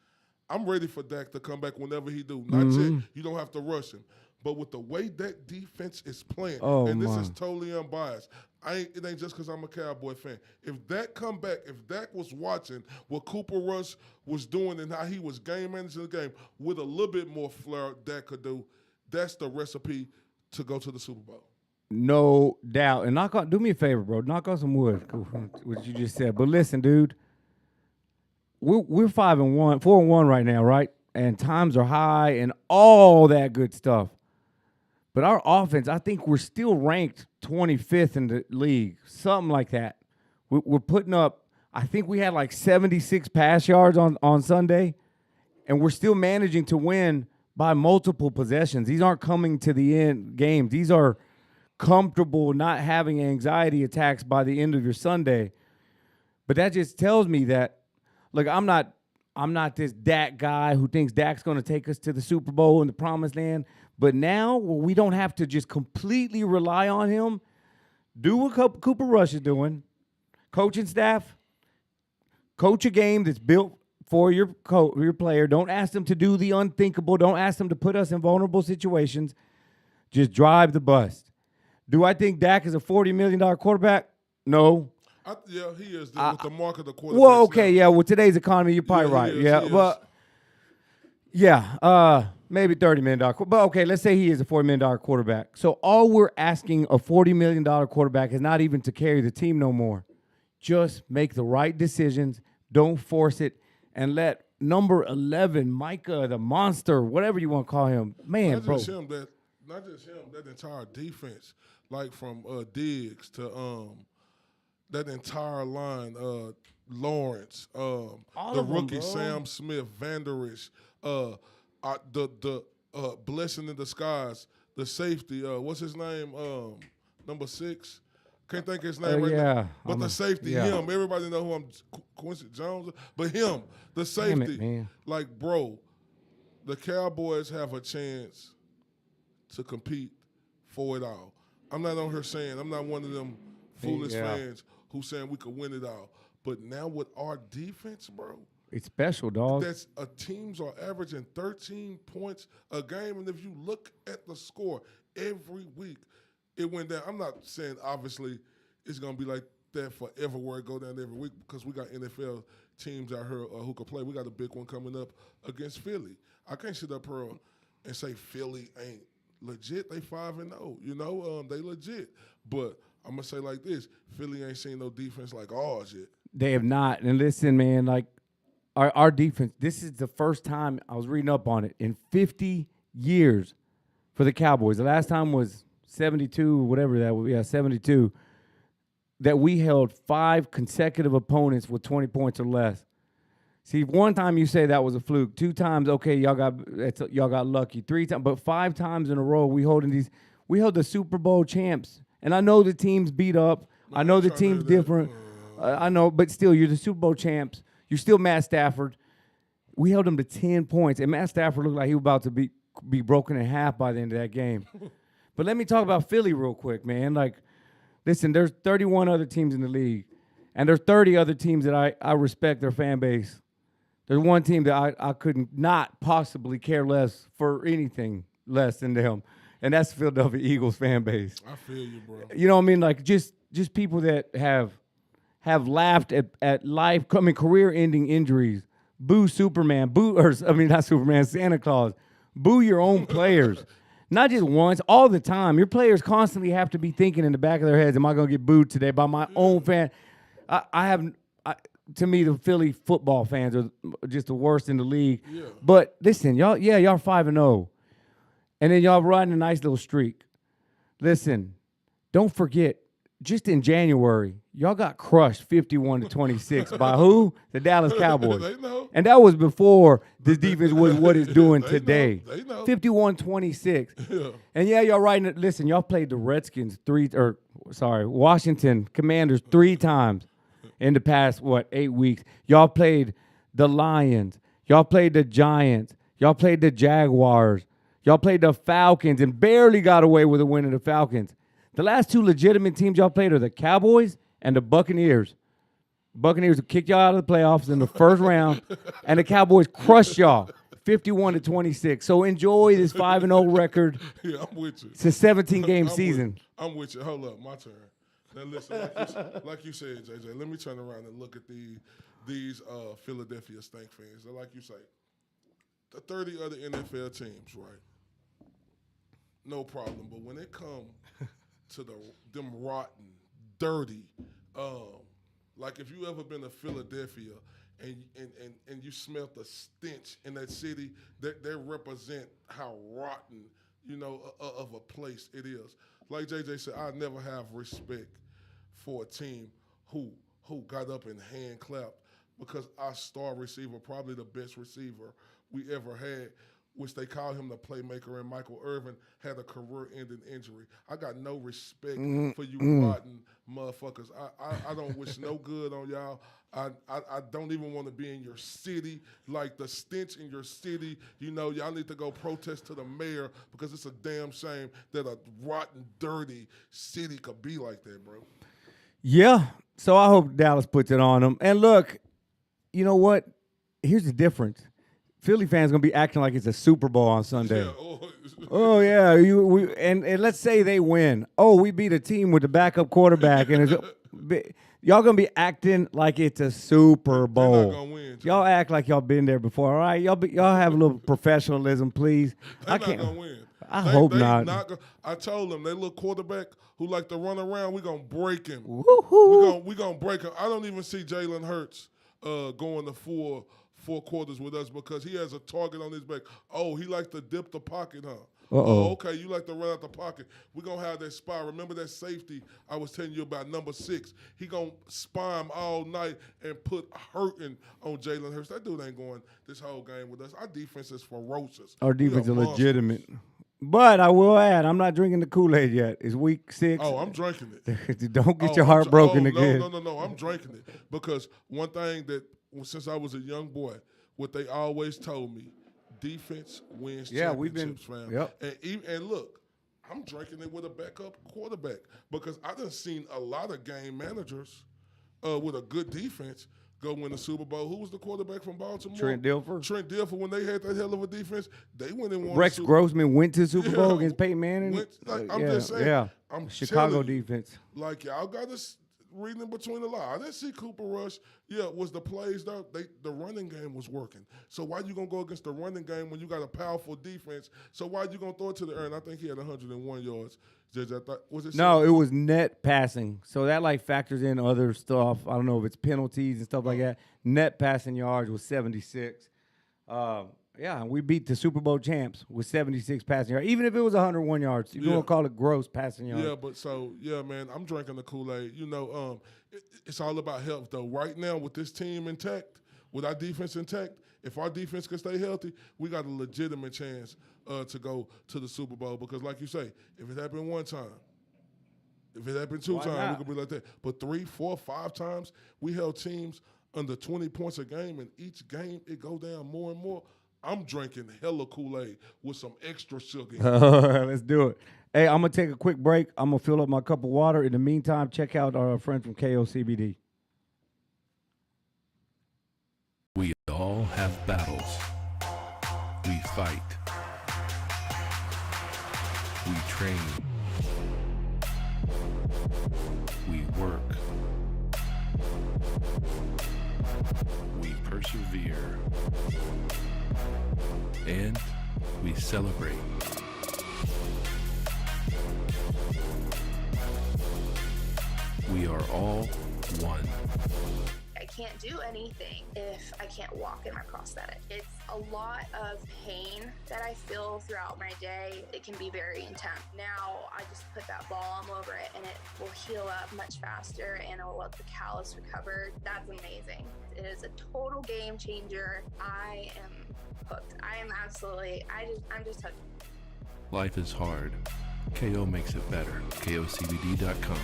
I'm ready for Dak to come back whenever he do. Not yet. You don't have to rush him. But with the way that defense is playing, and this is totally unbiased, it ain't just because I'm a Cowboy fan. If Dak come back, if Dak was watching what Cooper Rush was doing and how he was game managing the game with a little bit more flair Dak could do, that's the recipe to go to the Super Bowl. No doubt. And do me a favor, bro. Knock on some wood, what you just said. But listen, dude, we're 5-1, 4-1 right now, right? And times are high and all that good stuff. But our offense, I think we're still ranked 25th in the league, something like that. We're putting up, I think we had like 76 pass yards on Sunday, and we're still managing to win by multiple possessions. These aren't coming to the end games. These are comfortable not having anxiety attacks by the end of your Sunday. But that just tells me that, look, I'm not this Dak guy who thinks Dak's going to take us to the Super Bowl and the promised land. But now we don't have to just completely rely on him. Do what Cooper Rush is doing. Coaching staff, coach a game that's built for your player. Don't ask them to do the unthinkable. Don't ask them to put us in vulnerable situations. Just drive the bus. Do I think Dak is a $40 million quarterback? No. Yeah, he is. With the mark of the quarterback. Well, okay, yeah. With today's economy, you're probably right. He Yeah, is. but yeah, maybe $30 million. But okay, let's say he is a $40 million quarterback. So all we're asking a $40 million quarterback is not even to carry the team no more. Just make the right decisions. Don't force it, and let number 11, Micah, the monster, whatever you want to call him, man, not bro. just him, that entire defense, like from Diggs to that entire line, Lawrence, the rookie bro. Sam Smith, Vanderish, the blessing in disguise, the safety, what's his name, number 6. Can't think of his name right now. But the safety, him. Everybody know who I'm, Quincy Jones. But him, the safety. Damn it, man. Like, bro, the Cowboys have a chance to compete for it all. I'm not on here saying, I'm not one of them foolish fans who saying we could win it all. But now with our defense, bro. It's special, dog. That's teams are averaging 13 points a game. And if you look at the score every week, it went down. I'm not saying, obviously, it's going to be like that forever where it go down every week because we got NFL teams out here who can play. We got a big one coming up against Philly. I can't sit up here and say Philly ain't legit. They 5-0. You know, they legit. But I'm going to say like this. Philly ain't seen no defense like ours yet. They have not. And listen, man, like our defense, this is the first time, I was reading up on it, in 50 years for the Cowboys. The last time was 72, whatever that was, 72, that we held 5 consecutive opponents with 20 points or less. See, one time you say that was a fluke. 2 times, okay, y'all got lucky. 3 times, but 5 times in a row we held the Super Bowl champs. And I know the team's beat up. I know the team's different. I know, but still, you're the Super Bowl champs. You're still Matt Stafford. We held them to 10 points, and Matt Stafford looked like he was about to be broken in half by the end of that game. But let me talk about Philly real quick, man. Like, listen, there's 31 other teams in the league, and there's 30 other teams that I respect their fan base. There's one team that I could not possibly care less for anything less than them, and that's the Philadelphia Eagles fan base. I feel you, bro. You know what I mean? Like, just people that have laughed at life, career-ending injuries. Boo Superman. Not Superman, Santa Claus. Boo your own players. Not just once, all the time. Your players constantly have to be thinking in the back of their heads, am I going to get booed today by my own fan? To me, the Philly football fans are just the worst in the league. Yeah. But listen, y'all 5-0. And then y'all riding a nice little streak. Listen, don't forget, just in January, y'all got crushed 51-26 by who? The Dallas Cowboys. They know. And that was before the defense was what it's doing today. They know. 51-26. Yeah. And y'all riding. Listen, y'all played the Washington Commanders 3 times in the past 8 weeks. Y'all played the Lions. Y'all played the Giants. Y'all played the Jaguars. Y'all played the Falcons and barely got away with a win of the Falcons. The last 2 legitimate teams y'all played are the Cowboys and the Buccaneers. Buccaneers will kick y'all out of the playoffs in the first round, and the Cowboys crushed y'all 51-26. So enjoy this 5-0 record. Yeah, I'm with you. It's a 17-game season. I'm with you. Hold up, my turn. Now listen, like you said, JJ, let me turn around and look at these Philadelphia Stank fans. Like you say, the 30 other NFL teams, right? No problem. But when it comes to them rotten, dirty, like if you ever been to Philadelphia and you smelt the stench in that city, that they represent how rotten, of a place it is. Like JJ said, I never have respect for a team who got up and hand clapped because our star receiver, probably the best receiver we ever had, which they call him the playmaker, and Michael Irvin had a career-ending injury. I got no respect for you rotten motherfuckers. I don't wish no good on y'all. I don't even want to be in your city. Like the stench in your city, y'all need to go protest to the mayor because it's a damn shame that a rotten, dirty city could be like that, bro. Yeah. So I hope Dallas puts it on them. And look, you know what? Here's the difference. Philly fans gonna be acting like it's a Super Bowl on Sunday. Yeah, Oh yeah, and let's say they win. Oh, we beat a team with the backup quarterback, and y'all gonna be acting like it's a Super Bowl. They're not gonna win, Joe. Y'all act like y'all been there before. All right, y'all have a little professionalism, please. They're not gonna win. I hope they not. I told them, they little quarterback who like to run around, we gonna break him. Woo-hoo. We gonna break him. I don't even see Jalen Hurts going to four quarters with us because he has a target on his back. Oh, he likes to dip the pocket, huh? Oh, okay, you like to run out the pocket. We're going to have that spy. Remember that safety I was telling you about, number 6? He going to spy him all night and put hurting on Jalen Hurts. That dude ain't going this whole game with us. Our defense is ferocious. Our defense is legitimate. But I will add, I'm not drinking the Kool-Aid yet. It's week 6. Oh, I'm drinking it. Don't get your heart broken again. No. I'm drinking it. Because one thing that, since I was a young boy, what they always told me, defense wins championships, fam. Yep. And look, I'm drinking it with a backup quarterback because I done seen a lot of game managers with a good defense go win the Super Bowl. Who was the quarterback from Baltimore? Trent Dilfer. Trent Dilfer, when they had that hell of a defense, they went and won Rex the Grossman went to the Super Bowl against Peyton Manning. I'm just saying. Yeah. I'm Chicago telling you, defense. like, y'all got to reading in between the lines. I didn't see Cooper Rush. Yeah, was the plays though? The running game was working. So why you gonna go against the running game when you got a powerful defense? So why you gonna throw it to the air? And I think he had 101 yards. Judge, I thought, was it? No, it was net passing. So that like factors in other stuff. I don't know if it's penalties and stuff like that. Net passing yards was 76. Yeah, we beat the Super Bowl champs with 76 passing yards. Even if it was 101 yards, you're gonna call it gross passing yards. Yeah, but man, I'm drinking the Kool-Aid. It's all about health though. Right now, with this team intact, with our defense intact, if our defense can stay healthy, we got a legitimate chance to go to the Super Bowl. Because, like you say, if it happened one time, if it happened two times, we could be like that. But 3, 4, 5 times, we held teams under 20 points a game, and each game it go down more and more. I'm drinking hella Kool-Aid with some extra sugar. Let's do it. Hey, I'm going to take a quick break. I'm going to fill up my cup of water. In the meantime, check out our friend from KOCBD. We all have battles. We fight. We train. We work. We persevere. And we celebrate. We are all one. I can't do anything if I can't walk in my prosthetic. It's a lot of pain that I feel throughout my day. It can be very intense. Now I just put that balm over it and it will heal up much faster and it will let the callus recover. That's amazing. It is a total game changer. I am hooked. I'm just hooked. Life is hard. KO makes it better. KOCBD.com.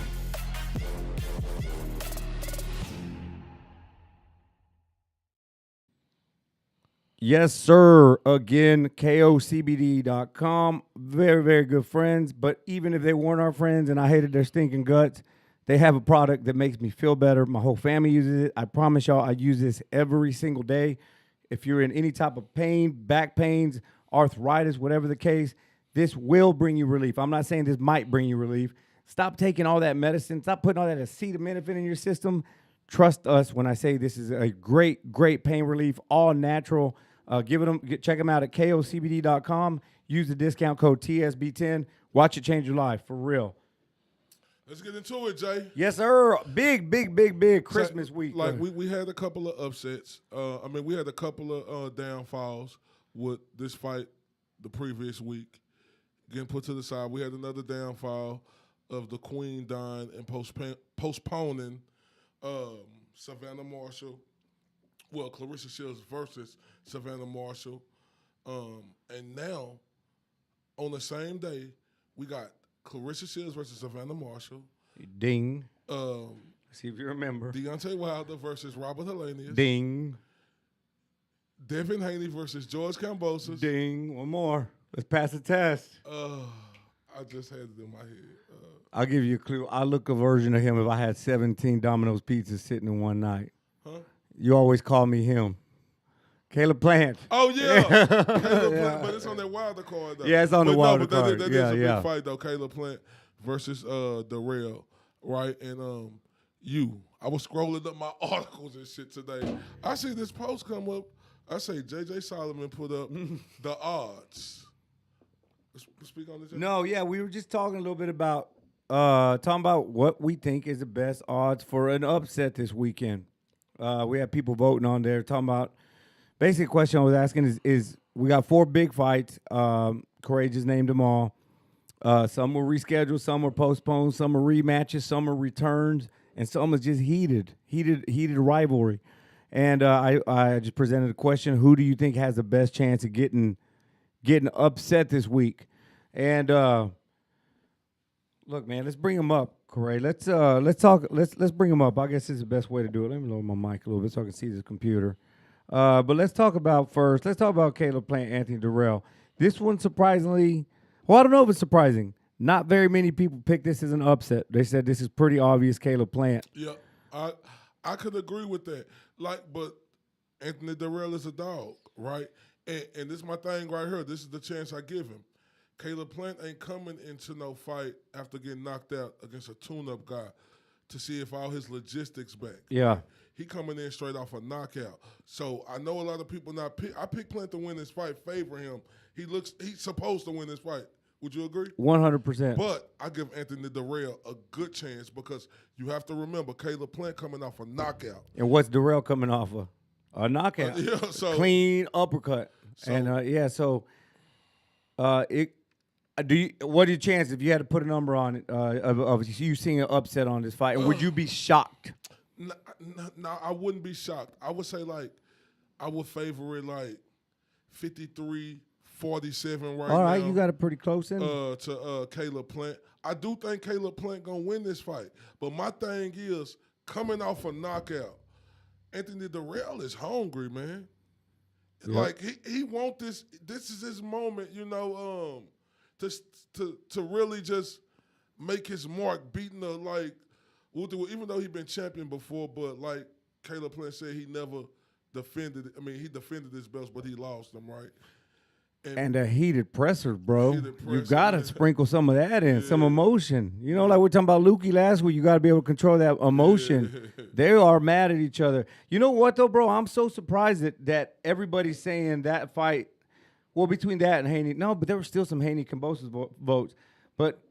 Yes, sir. Again, KOCBD.com. Very, very good friends. But even if they weren't our friends and I hated their stinking guts, they have a product that makes me feel better. My whole family uses it. I promise y'all I use this every single day. If you're in any type of pain, back pains, arthritis, whatever the case, this will bring you relief. I'm not saying this might bring you relief. Stop taking all that medicine. Stop putting all that acetaminophen in your system. Trust us when I say this is a great, great pain relief, all natural. Check them out at KOCBD.com. Use the discount code TSB10. Watch it change your life, for real. Let's get into it, Jay. Yes, sir. Big Christmas week. Like we had a couple of upsets. We had a couple of downfalls with this fight the previous week. Getting put to the side. We had another downfall of the Queen dying and postponing Savannah Marshall. Well, Clarissa Shields versus Savannah Marshall. And now, on the same day, we got Clarissa Shields versus Savannah Marshall. Ding. Um, See if you remember. Deontay Wilder versus Robert Helenius. Ding. Devin Haney versus George Kambosos. Ding. One more. Let's pass the test. I just had it in my head. I'll give you a clue. I look a version of him if I had 17 Domino's pizzas sitting in one night. Huh? You always call me him. Caleb Plant. Oh, yeah. Caleb Plant, but it's on that Wilder card, though. Yeah, it's on the Wilder card. That is a big fight, though. Caleb Plant versus Darrell, right? And I was scrolling up my articles and shit today. I see this post come up. I say J.J. Solomon put up the odds. Speak on this. No, yeah, we were just talking a little bit about what we think is the best odds for an upset this weekend. We have people voting on there talking about. Basic question I was asking is we got 4 big fights. Corey just named them all. Some were rescheduled, some were postponed, some are rematches, some are returns, and some is just heated rivalry. And I just presented a question: who do you think has the best chance of getting upset this week? And look, man, let's bring them up, Corey. Let's talk. Let's bring them up. I guess this is the best way to do it. Let me lower my mic a little bit so I can see this computer. But let's talk about Caleb Plant, Anthony Darrell. This one, surprisingly, well, I don't know if it's surprising. Not very many people picked this as an upset. They said this is pretty obvious Caleb Plant. Yeah, I could agree with that. But Anthony Darrell is a dog, right? And this is my thing right here. This is the chance I give him. Caleb Plant ain't coming into no fight after getting knocked out against a tune-up guy to see if all his logistics back. Yeah. Right? He coming in straight off a knockout. So I know a lot of people not pick. I pick Plant to win this fight, favor him. He's supposed to win this fight. Would you agree? 100%. But I give Anthony Darrell a good chance because you have to remember Caleb Plant coming off a knockout. And what's Darrell coming off of? A knockout. Clean uppercut. What are your chances if you had to put a number on it of you seeing an upset on this fight? And would you be shocked? No, I wouldn't be shocked. I would say I would favor it 53-47 right now. All right, you got it pretty close in. To Caleb Plant. I do think Caleb Plant gonna win this fight. But my thing is, coming off a knockout, Anthony Darrell is hungry, man. Yep. Like he want this. This is his moment, to really just make his mark, beating even though he been champion before, but like Caleb Plant said, he never defended. I mean, he defended his belts, but he lost them, right? And the heated pressers, bro. You got to sprinkle some of that in, some emotion. Like we're talking about Lukey last week, you got to be able to control that emotion. Yeah. They are mad at each other. You know what, though, bro? I'm so surprised that everybody's saying that fight, well, between that and Haney. No, but there were still some Haney-Kambosos votes. But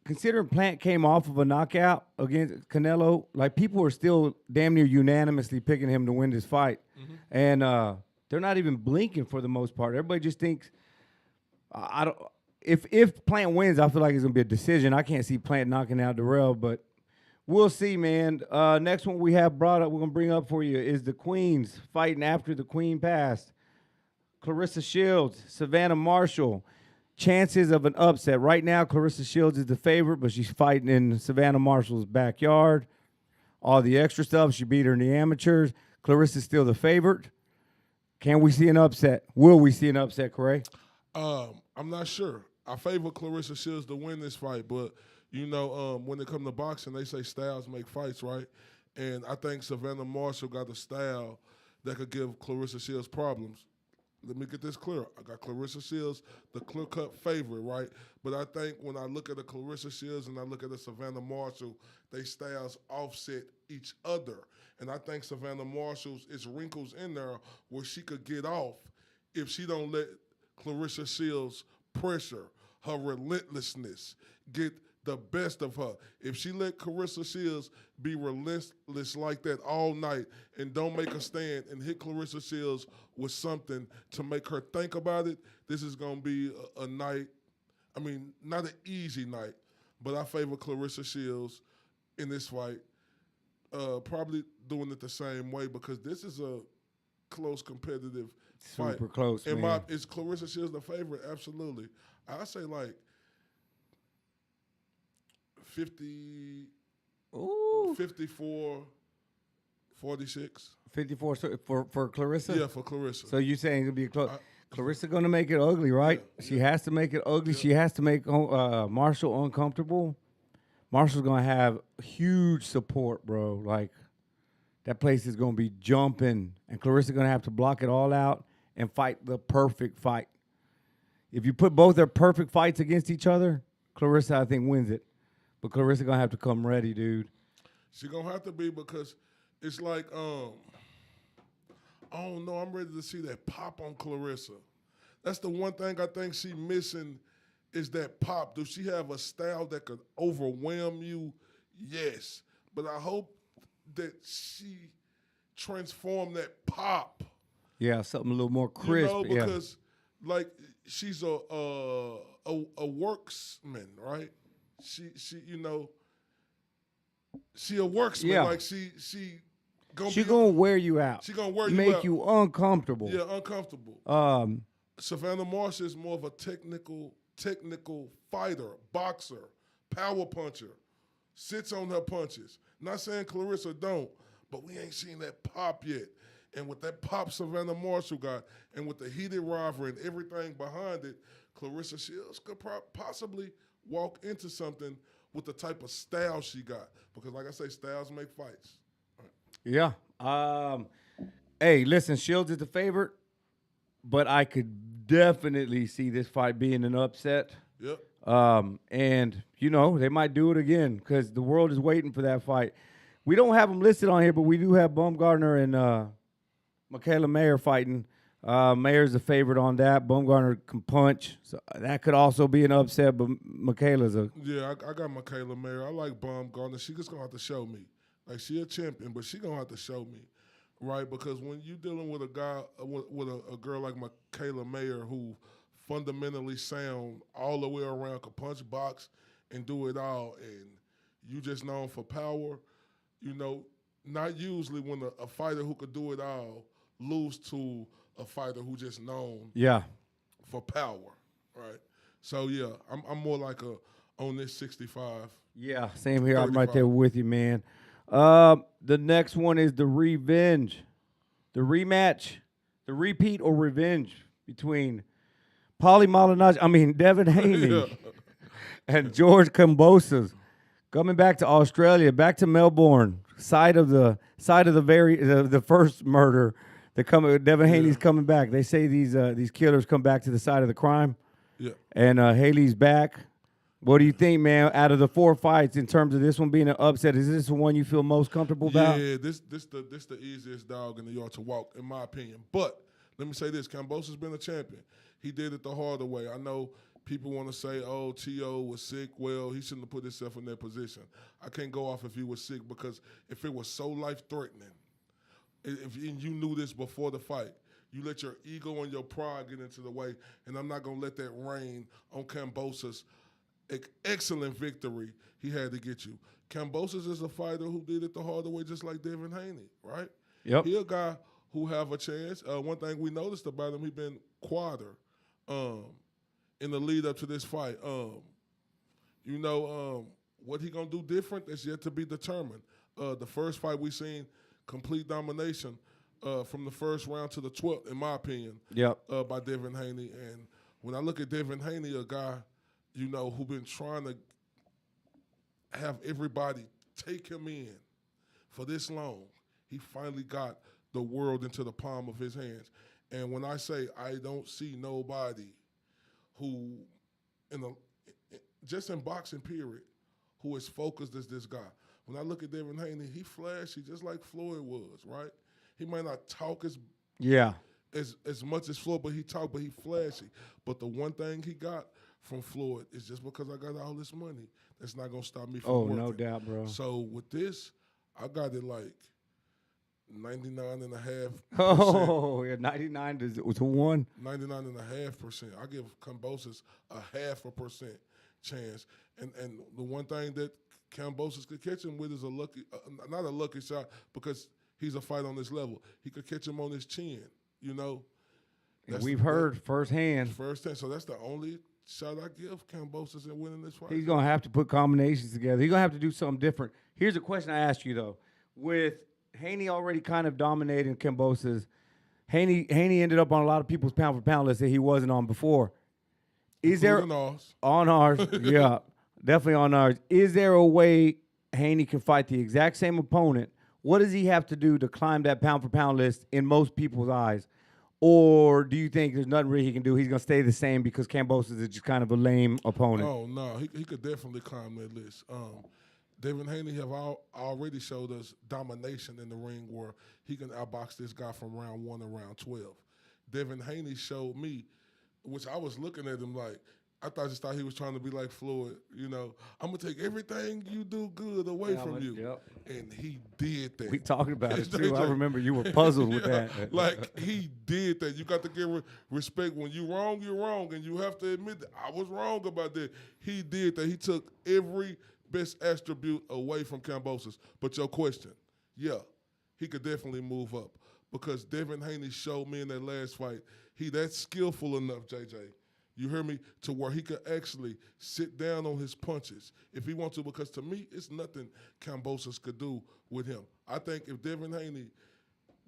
considering Plant came off of a knockout against Canelo, people were still damn near unanimously picking him to win this fight. Mm-hmm. And they're not even blinking for the most part. Everybody just thinks if Plant wins, I feel like it's gonna be a decision. I can't see Plant knocking out Darrell, but we'll see, man. Next one we have brought up, we're gonna bring up for you is the Queens fighting after the Queen passed. Clarissa Shields, Savannah Marshall. Chances of an upset. Right now, Clarissa Shields is the favorite, but she's fighting in Savannah Marshall's backyard. All the extra stuff, she beat her in the amateurs. Clarissa's still the favorite. Can we see an upset? Will we see an upset, Corey? I'm not sure. I favor Clarissa Shields to win this fight, but when it comes to boxing, they say styles make fights, right? And I think Savannah Marshall got a style that could give Clarissa Shields problems. Let me get this clear. I got Clarissa Shields, the clear-cut favorite, right? But I think when I look at a Clarissa Shields and I look at a Savannah Marshall, they styles offset each other. And I think Savannah Marshall's is wrinkles in there where she could get off if she don't let Clarissa Shields pressure, her relentlessness, get the best of her. If she let Clarissa Shields be relentless like that all night and don't make a stand and hit Clarissa Shields with something to make her think about it, this is going to be a night, not an easy night, but I favor Clarissa Shields in this fight, probably doing it the same way because this is a close competitive fight. Super close, And man. is Clarissa Shields the favorite? Absolutely. I say like 50, Ooh. 54, 46. 54 for Clarissa? Yeah, for Clarissa. So you saying it'll be close? Clarissa gonna make it ugly, right? She has to make it ugly. She has to make Marshall uncomfortable. Marshall's gonna have huge support, bro. Like that place is gonna be jumping, and Clarissa gonna have to block it all out and fight the perfect fight. If you put both their perfect fights against each other, Clarissa I think wins it. But Clarissa gonna have to come ready, dude. She gonna have to be because it's like I don't know. I'm ready to see that pop on Clarissa. That's the one thing I think she missing is that pop. Does she have a style that could overwhelm you? Yes. But I hope that she transform that pop. Yeah, something a little more crisp. Because like she's a worksman, right? She she a worksman. Yeah. Like she gonna wear you out. She gonna wear you make out. you uncomfortable. Yeah, uncomfortable. Savannah Marsh is more of a technical fighter, boxer, power puncher, sits on her punches. Not saying Clarissa don't, but we ain't seen that pop yet. And with that pop Savannah Marshall got, and with the heated rivalry and everything behind it, Clarissa Shields could possibly walk into something with the type of style she got. Because like I say, styles make fights. Yeah. Hey, listen, Shields is the favorite, but I could definitely see this fight being an upset. Yep. And, they might do it again because the world is waiting for that fight. We don't have them listed on here, but we do have Baumgartner and Michaela Mayer fighting. Mayer's the favorite on that. Baumgartner can punch. So that could also be an upset, but Michaela's a... Yeah, I got Michaela Mayer. I like Baumgartner. She just going to have to show me. Like, she a champion, but she going to have to show me, right? Because when you dealing with a guy, with a girl like Michaela Mayer who fundamentally sound all the way around, can punch, box, and do it all, and you just known for power, not usually when a fighter who could do it all lose to a fighter who just known for power, right? So, yeah, I'm more like on this 65. Yeah, same here. I'm right 35. there with you, man. The next one is the revenge, the rematch, the repeat or revenge between Devin Haney and George Kambosos, coming back to Australia, back to Melbourne, side of the first murder. Devin Haney's coming back. They say these killers come back to the side of the crime. Yeah. And Haley's back. What do you think, man, out of the 4 fights in terms of this one being an upset? Is this the one you feel most comfortable about? Yeah, this the easiest dog in New York to walk, in my opinion. But let me say this, Kambosos been a champion. He did it the harder way. I know people want to say, oh, T.O. was sick. Well, he shouldn't have put himself in that position. I can't go off if he was sick because if it was so life-threatening, if you knew this before the fight, you let your ego and your pride get into the way, and I'm not going to let that reign on Kambosos. Excellent victory he had to get you. Kambosos is a fighter who did it the harder way, just like Devin Haney, right? Yep. He a guy who have a chance. One thing we noticed about him, he been quieter in the lead up to this fight. What he gonna do different is yet to be determined. The first fight we seen, complete domination from the first round to the 12th, in my opinion. Yep. By Devin Haney. And when I look at Devin Haney, a guy, who been trying to have everybody take him in for this long, he finally got the world into the palm of his hands. And when I say I don't see nobody who, just in boxing period, who is focused as this guy. When I look at Devin Haney, he flashy just like Floyd was, right? He might not talk as much as Floyd, but he flashy. But the one thing he got from Floyd is just because I got all this money, that's not going to stop me from working. Oh, no doubt, bro. So with this, I got it like 99.5%. Oh, yeah, 99 to 1. 99.5%. I give Kambosos a 0.5% chance. And the one thing that Kambosos could catch him with is not a lucky shot because he's a fight on this level. He could catch him on his chin, And we've heard firsthand. Firsthand. So that's the only shot I give Kambosos in winning this fight. He's going to have to put combinations together. He's going to have to do something different. Here's a question I asked you, though. With Haney already kind of dominating Kambosos, Haney ended up on a lot of people's pound-for-pound list that he wasn't on before. Is there ours. On ours, yeah, definitely on ours. Is there a way Haney can fight the exact same opponent? What does he have to do to climb that pound-for-pound list in most people's eyes? Or do you think there's nothing really he can do? He's going to stay the same because Kambosos is just kind of a lame opponent? Oh, no. He could definitely climb that list. Devin Haney have already showed us domination in the ring where he can outbox this guy from round 1 to round 12. Devin Haney showed me, which I was looking at him like, I just thought he was trying to be like Floyd. You know, I'm going to take everything you do good away from you. Yep. And he did that. We talking about it, too. I remember you were puzzled with that. Like, he did that. You got to give respect. When you're wrong, you're wrong. And you have to admit that I was wrong about that. He did that. He took every best attribute away from Kambosos. But your question, yeah, he could definitely move up. Because Devin Haney showed me in that last fight, he that's skillful enough, JJ. You hear me? To where he could actually sit down on his punches if he wants to, because to me, it's nothing Kambosos could do with him. I think if Devin Haney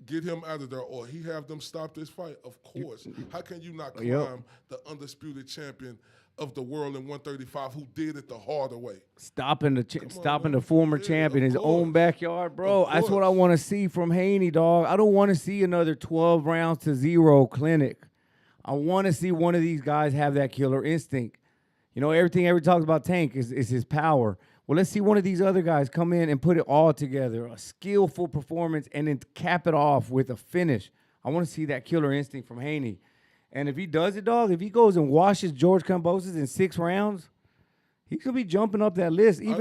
get him out of there or he have them stop this fight, of course. How can you not climb the undisputed champion of the world in 135 who did it the harder way? Stopping the former champ in his own backyard, bro. That's what I want to see from Haney, dog. I don't want to see another 12 rounds to 0 clinic. I want to see one of these guys have that killer instinct. You know, everything everyone talks about Tank is his power. Well, let's see one of these other guys come in and put it all together, a skillful performance, and then cap it off with a finish. I want to see that killer instinct from Haney. And if he does it, dog, if he goes and washes George Kambosos in 6 rounds, he's gonna be jumping up that list. I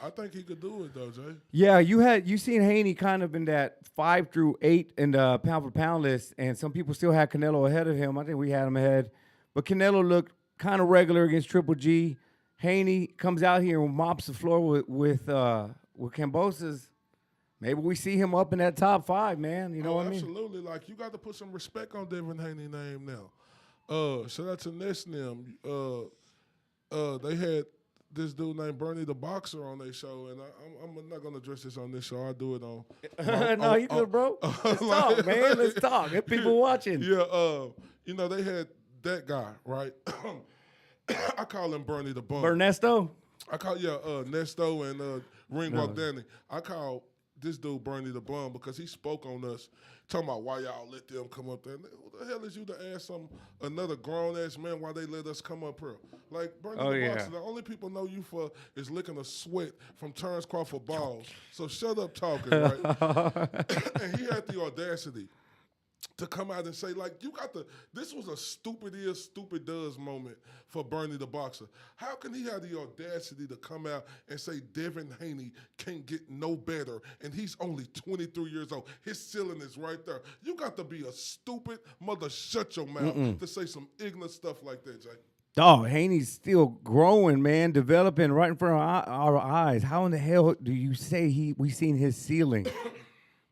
think he could do it though, Jay. Yeah, you seen Haney kind of in that 5 through 8 in the pound for pound list, and some people still had Canelo ahead of him. I think we had him ahead, but Canelo looked kind of regular against Triple G. Haney comes out here and mops the floor with Kambosos. Maybe we see him up in that top 5, man. You know what I mean? Absolutely. Like, you got to put some respect on Devin Haney's name now. Shout out to Ness and them. They had this dude named Bernie the Boxer on their show, and I'm not going to address this on this show. I'll do it on. No, you good, bro. Let's talk, man. Let's talk. Get people watching. Yeah, you know, they had that guy, right? I call him Bernie the Bum. Ernesto? Nesto and Ringwalk Danny. I call this dude Bernie the Bum because he spoke on us, talking about why y'all let them come up there. Who the hell is you to ask another grown-ass man why they let us come up here? Like, Bernie the Boxer, the only people know you for is licking a sweat from Terrence Crawford balls. So shut up talking, right? And he had the audacity to come out and say, like, this was a stupid is, stupid does moment for Bernie the Boxer. How can he have the audacity to come out and say Devin Haney can't get no better and he's only 23 years old? His ceiling is right there. You got to be a stupid mother, shut your mouth to say some ignorant stuff like that, Jay. Dog, Haney's still growing, man, developing right in front of our eyes. How in the hell do you say we seen his ceiling?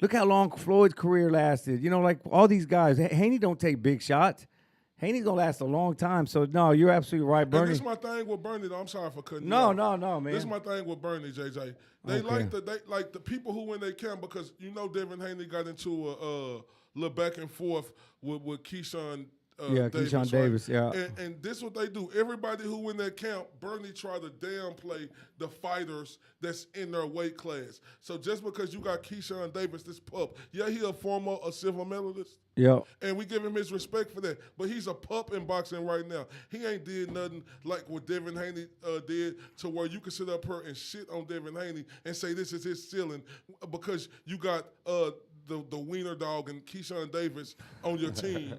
Look how long Floyd's career lasted. You know, like all these guys, Haney don't take big shots. Haney's going to last a long time. So, no, you're absolutely right, Bernie. And this is my thing with Bernie, though. I'm sorry for cutting you off. No, man. This is my thing with Bernie, JJ. They like the people who in they camp, because you know Devin Haney got into a little back and forth with Keyshawn Davis, Keyshawn Davis, yeah. And this is what they do. Everybody who in that camp, Bernie try to downplay the fighters that's in their weight class. So just because you got Keyshawn Davis, this pup, he a former silver medalist. Yeah. And we give him his respect for that. But he's a pup in boxing right now. He ain't did nothing like what Devin Haney did to where you can sit up here and shit on Devin Haney and say this is his ceiling because you got the wiener dog and Keyshawn Davis on your team,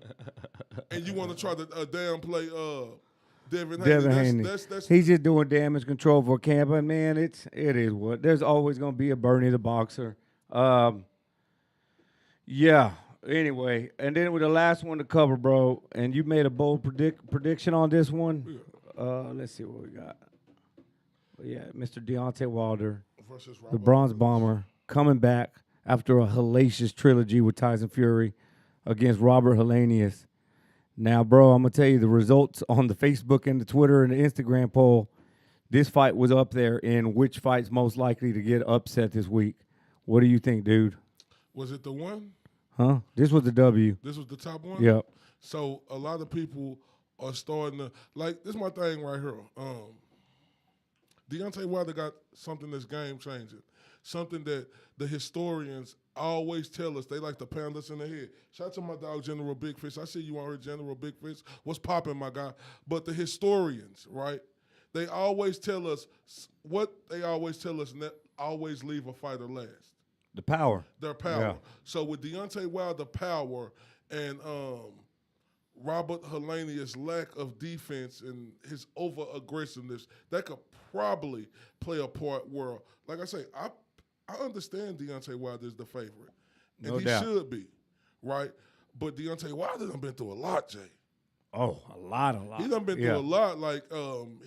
and you want to try to downplay Devin Haney. That's he's just doing damage control for camp, and man, it is what. There's always going to be a Bernie the Boxer. Yeah. Anyway, and then with the last one to cover, bro, and you made a bold prediction on this one. Let's see what we got. Yeah, Mr. Deontay Wilder, the Bronze Bomber, coming back after a hellacious trilogy with Tyson Fury against Robert Helenius. Now, bro, I'm gonna tell you the results on the Facebook and the Twitter and the Instagram poll. This fight was up there in which fight's most likely to get upset this week. What do you think, dude? Was it the one? Huh? This was the W. This was the top one? Yep. So a lot of people are starting to, like, this is my thing right here. Deontay Wilder got something that's game-changing, something that the historians always tell us. They like to pound us in the head. Shout out to my dog, General Big Fish. I see you on here, General Big Fish. What's popping, my guy? But the historians, right, they always tell us what they always tell us, always leave a fighter last. The power. Their power. Yeah. So with Deontay Wilder power and Robert Helenius' lack of defense and his over-aggressiveness, that could probably play a part where, like I say, I understand Deontay Wilder is the favorite. And No he doubt. should be, right? But Deontay Wilder done been through a lot, Jay. Oh, a lot. He done been through a lot. Like,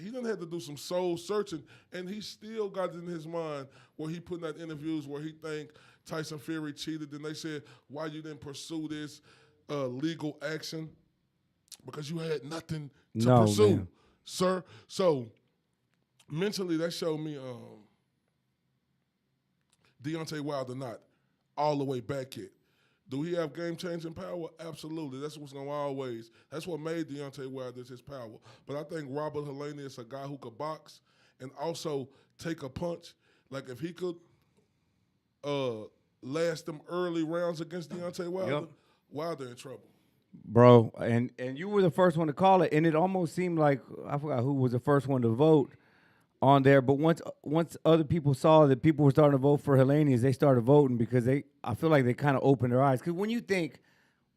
he done had to do some soul searching, and he still got it in his mind where he putting out interviews where he think Tyson Fury cheated. And they said, why you didn't pursue this legal action? Because you had nothing to pursue, man. sir. So, mentally, that showed me Deontay Wilder not all the way back yet. Do he have game-changing power? Absolutely. That's what's going to always. That's what made Deontay Wilder his power. But I think Robert Helenius is a guy who could box and also take a punch. Like if he could last them early rounds against Deontay Wilder, Wilder in trouble. Bro, and you were the first one to call it, and it almost seemed like, I forgot who was the first one to vote on there, but once other people saw that people were starting to vote for Helenius, they started voting because I feel like they kind of opened their eyes. Because when you think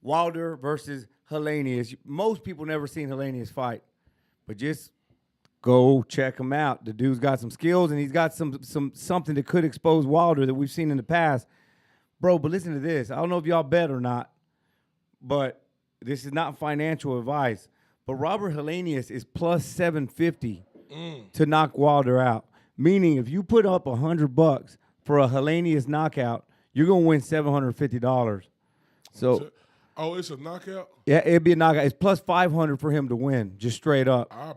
Wilder versus Helenius, most people never seen Helenius fight, but just go check him out. The dude's got some skills, and he's got something that could expose Wilder that we've seen in the past. Bro, but listen to this. I don't know if y'all bet or not, but this is not financial advice, but Robert Helenius is plus 750 to knock Wilder out. Meaning, if you put up $100 for a Helenius knockout, you're gonna win $750. So, it's a knockout. Yeah, it'd be a knockout. It's plus 500 for him to win, just straight up. I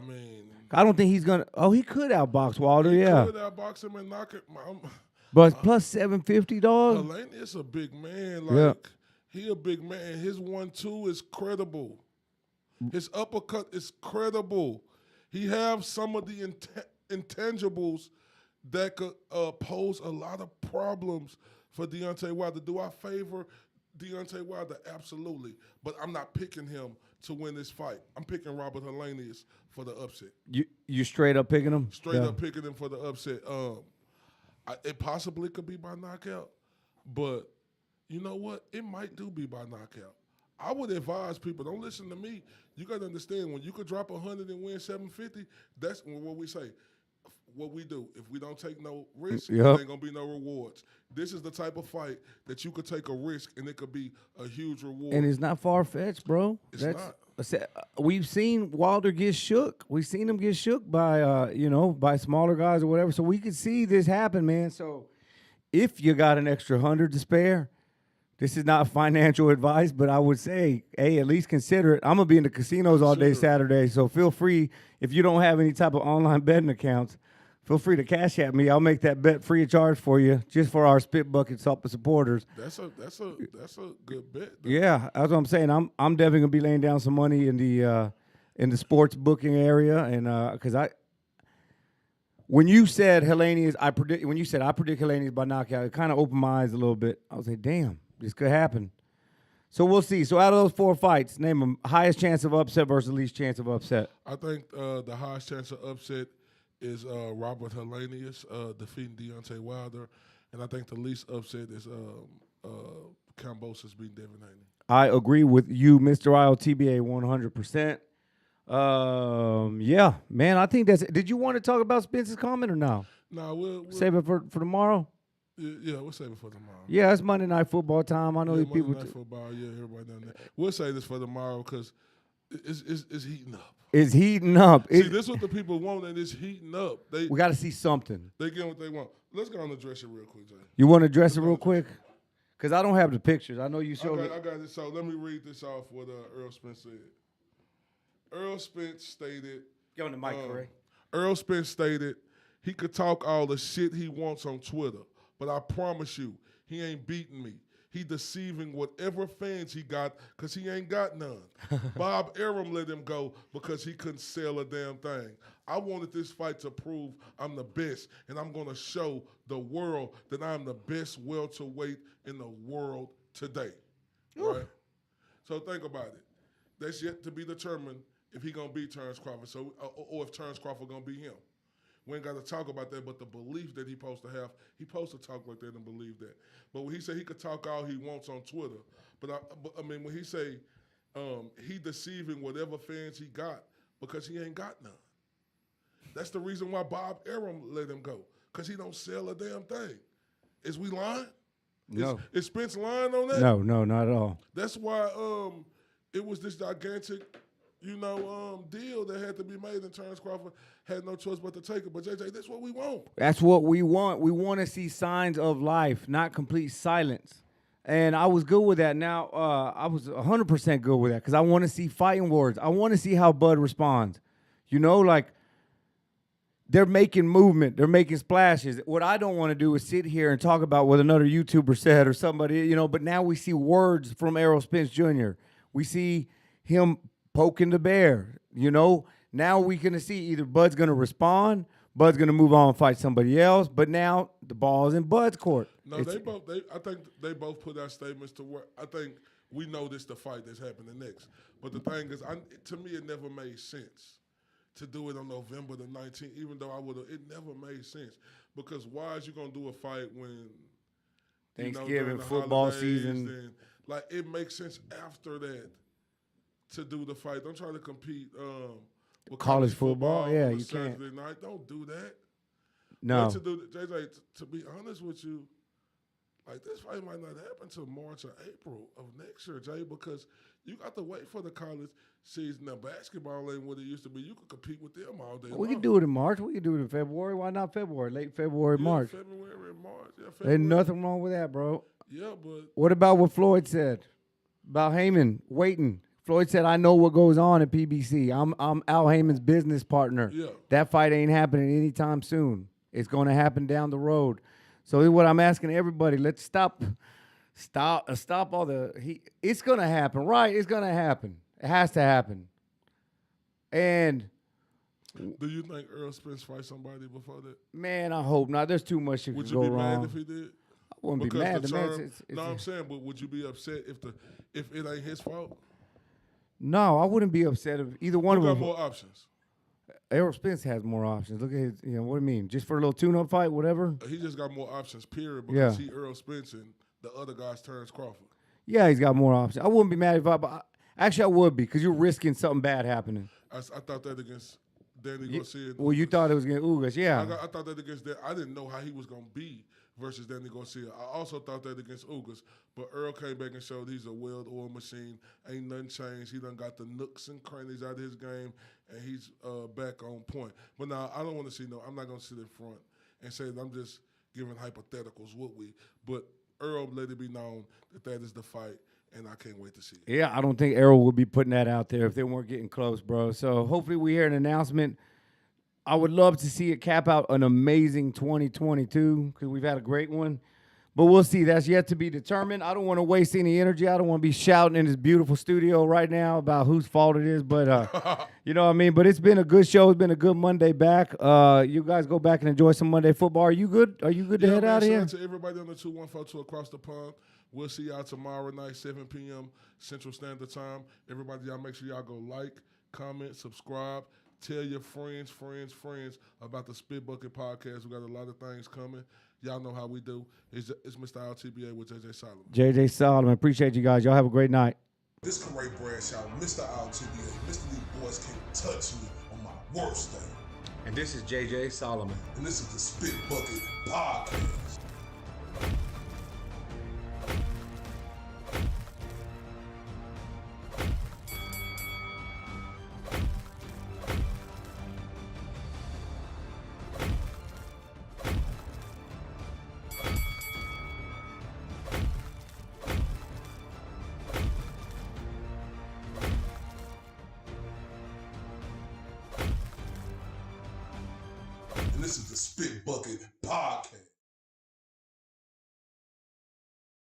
mean, I don't think he's gonna. Oh, he could outbox Wilder. Yeah, could outbox him and knock it. but it's plus 750, dog. Helenius a big man. Like he a big man. His 1-2 is credible. His uppercut is credible. He have some of the intangibles that could pose a lot of problems for Deontay Wilder. Do I favor Deontay Wilder? Absolutely. But I'm not picking him to win this fight. I'm picking Robert Helenius for the upset. You straight up picking him? Straight up picking him for the upset. It possibly could be by knockout, but you know what? It might do be by knockout. I would advise people, don't listen to me. You got to understand, when you could drop 100 and win 750, that's what we say. What we do. If we don't take no risk, there ain't going to be no rewards. This is the type of fight that you could take a risk and it could be a huge reward. And it's not far-fetched, bro. It's not. We've seen Wilder get shook. We've seen him get shook by, by smaller guys or whatever. So we could see this happen, man. So if you got an extra 100 to spare, this is not financial advice, but I would say, hey, at least consider it. I'm going to be in the casinos all day Saturday, so feel free, if you don't have any type of online betting accounts, feel free to cash at me. I'll make that bet free of charge for you, just for our Spit Bucket supporters. That's a good bet, though. Yeah, that's what I'm saying. I'm definitely going to be laying down some money in the sports booking area, and because when you said Helenius, I predict Helenius by knockout, it kind of opened my eyes a little bit. I was like, damn. This could happen. So we'll see. So out of those 4 fights, name them highest chance of upset versus least chance of upset. I think the highest chance of upset is Robert Helenius defeating Deontay Wilder. And I think the least upset is Kambosos beating Devin Haney. I agree with you, Mr. ILTBA, 100%. Yeah, man, I think that's it. Did you want to talk about Spence's comment or no? No, we'll save it for tomorrow? Yeah, we'll save it for tomorrow. Yeah, it's Monday Night Football time. I know these people. Monday Night Football, everybody done that. We'll save this for tomorrow because it's heating up. It's heating up. See, this is what the people want, and it's heating up. We got to see something. They get what they want. Let's go on and address it real quick, Jay. You want to address it real quick? Because I don't have the pictures. I know you showed me. I got it. So let me read this off what Earl Spence said. Earl Spence stated. Get on the mic, Corey. Earl Spence stated he could talk all the shit he wants on Twitter, but I promise you, he ain't beating me. He deceiving whatever fans he got because he ain't got none. Bob Arum let him go because he couldn't sell a damn thing. I wanted this fight to prove I'm the best, and I'm going to show the world that I'm the best welterweight in the world today. Right? So think about it. That's yet to be determined if he going to beat Terrence Crawford, or if Terrence Crawford going to beat him. We ain't got to talk about that, but the belief that he supposed to have, he supposed to talk like that and believe that. But when he said he could talk all he wants on Twitter, but I mean, when he say he deceiving whatever fans he got because he ain't got none. That's the reason why Bob Arum let him go, because he don't sell a damn thing. Is we lying? No. Is Spence lying on that? No, not at all. That's why it was this gigantic, deal that had to be made, and Terrence Crawford had no choice but to take it. But JJ, that's what we want. That's what we want. We want to see signs of life, not complete silence. And I was good with that. Now, I was 100% good with that because I want to see fighting words. I want to see how Bud responds. Like they're making movement. They're making splashes. What I don't want to do is sit here and talk about what another YouTuber said or somebody, but now we see words from Errol Spence Jr. We see him poking the bear, Now we're going to see either Bud's going to respond, Bud's going to move on and fight somebody else, but now the ball's in Bud's court. No, I think they both put out statements to work. I think we know this the fight that's happening next. But the thing is, to me, it never made sense to do it on November the 19th, even though it never made sense. Because why is you going to do a fight when Thanksgiving, the football holidays, season. it makes sense after that to do the fight. Don't try to compete with college football. Yeah, on a you can't. Saturday night. Don't do that. No. Wait to do JJ, to be honest with you, this fight might not happen until March or April of next year, Jay, because you got to wait for the college season. Now, basketball ain't what it used to be. You could compete with them all day long. We could do it in March. We could do it in February. Why not February? Late February, March. February and March. Yeah, February. There's nothing wrong with that, bro. Yeah, but What about what Floyd said about Heyman waiting? Floyd said, I know what goes on at PBC. I'm Al Heyman's business partner. Yeah. That fight ain't happening anytime soon. It's going to happen down the road. So what I'm asking everybody, let's stop all the it's going to happen, right? It's going to happen. It has to happen. And do you think Earl Spence fight somebody before that? man, I hope not. There's too much that Would could you go be wrong. mad if he did? I wouldn't Because be mad. the The man's- term, it's- no, I'm saying, but would you be upset if it ain't his fault? No, I wouldn't be upset if either one Who of got them. more options? Errol Spence has more options. Look at his, what do you mean? Just for a little tune-up fight, whatever? He just got more options, period, because Yeah. he Earl Spence and the other guy's Terrence Crawford. Yeah, he's got more options. I wouldn't be mad if actually, I would be because you're risking something bad happening. I thought that against Danny Garcia. Well, you thought it was against Ugas, yeah. I thought that against that. I didn't know how he was going to be versus Danny Garcia. I also thought that against Ugas, but Earl came back and showed he's a well-oiled machine. Ain't nothing changed. He done got the nooks and crannies out of his game, and he's back on point. But now, I don't want to see I'm not going to sit in front and say that I'm just giving hypotheticals, would we? But Earl let it be known that is the fight, and I can't wait to see it. Yeah, I don't think Errol would be putting that out there if they weren't getting close, bro. So hopefully we hear an announcement. I would love to see it cap out an amazing 2022 because we've had a great one. But we'll see. That's yet to be determined. I don't want to waste any energy. I don't want to be shouting in this beautiful studio right now about whose fault it is. But, you know what I mean? But it's been a good show. It's been a good Monday back. You guys go back and enjoy some Monday football. Are you good? Are you good to head out of here? Shout out to everybody on the 2142 across the pond. We'll see y'all tomorrow night, 7 p.m. Central Standard Time. Everybody, y'all make sure y'all go like, comment, subscribe. Tell your friends about the Spit Bucket Podcast. We got a lot of things coming. Y'all know how we do. It's Mr. LTBA with JJ Solomon. JJ Solomon. Appreciate you guys. Y'all have a great night. This Corey Bradshaw, Mr. LTBA. Mr. These boys can't touch me on my worst day. And this is JJ Solomon. And this is the Spit Bucket Podcast. and this is the Spit Bucket Podcast.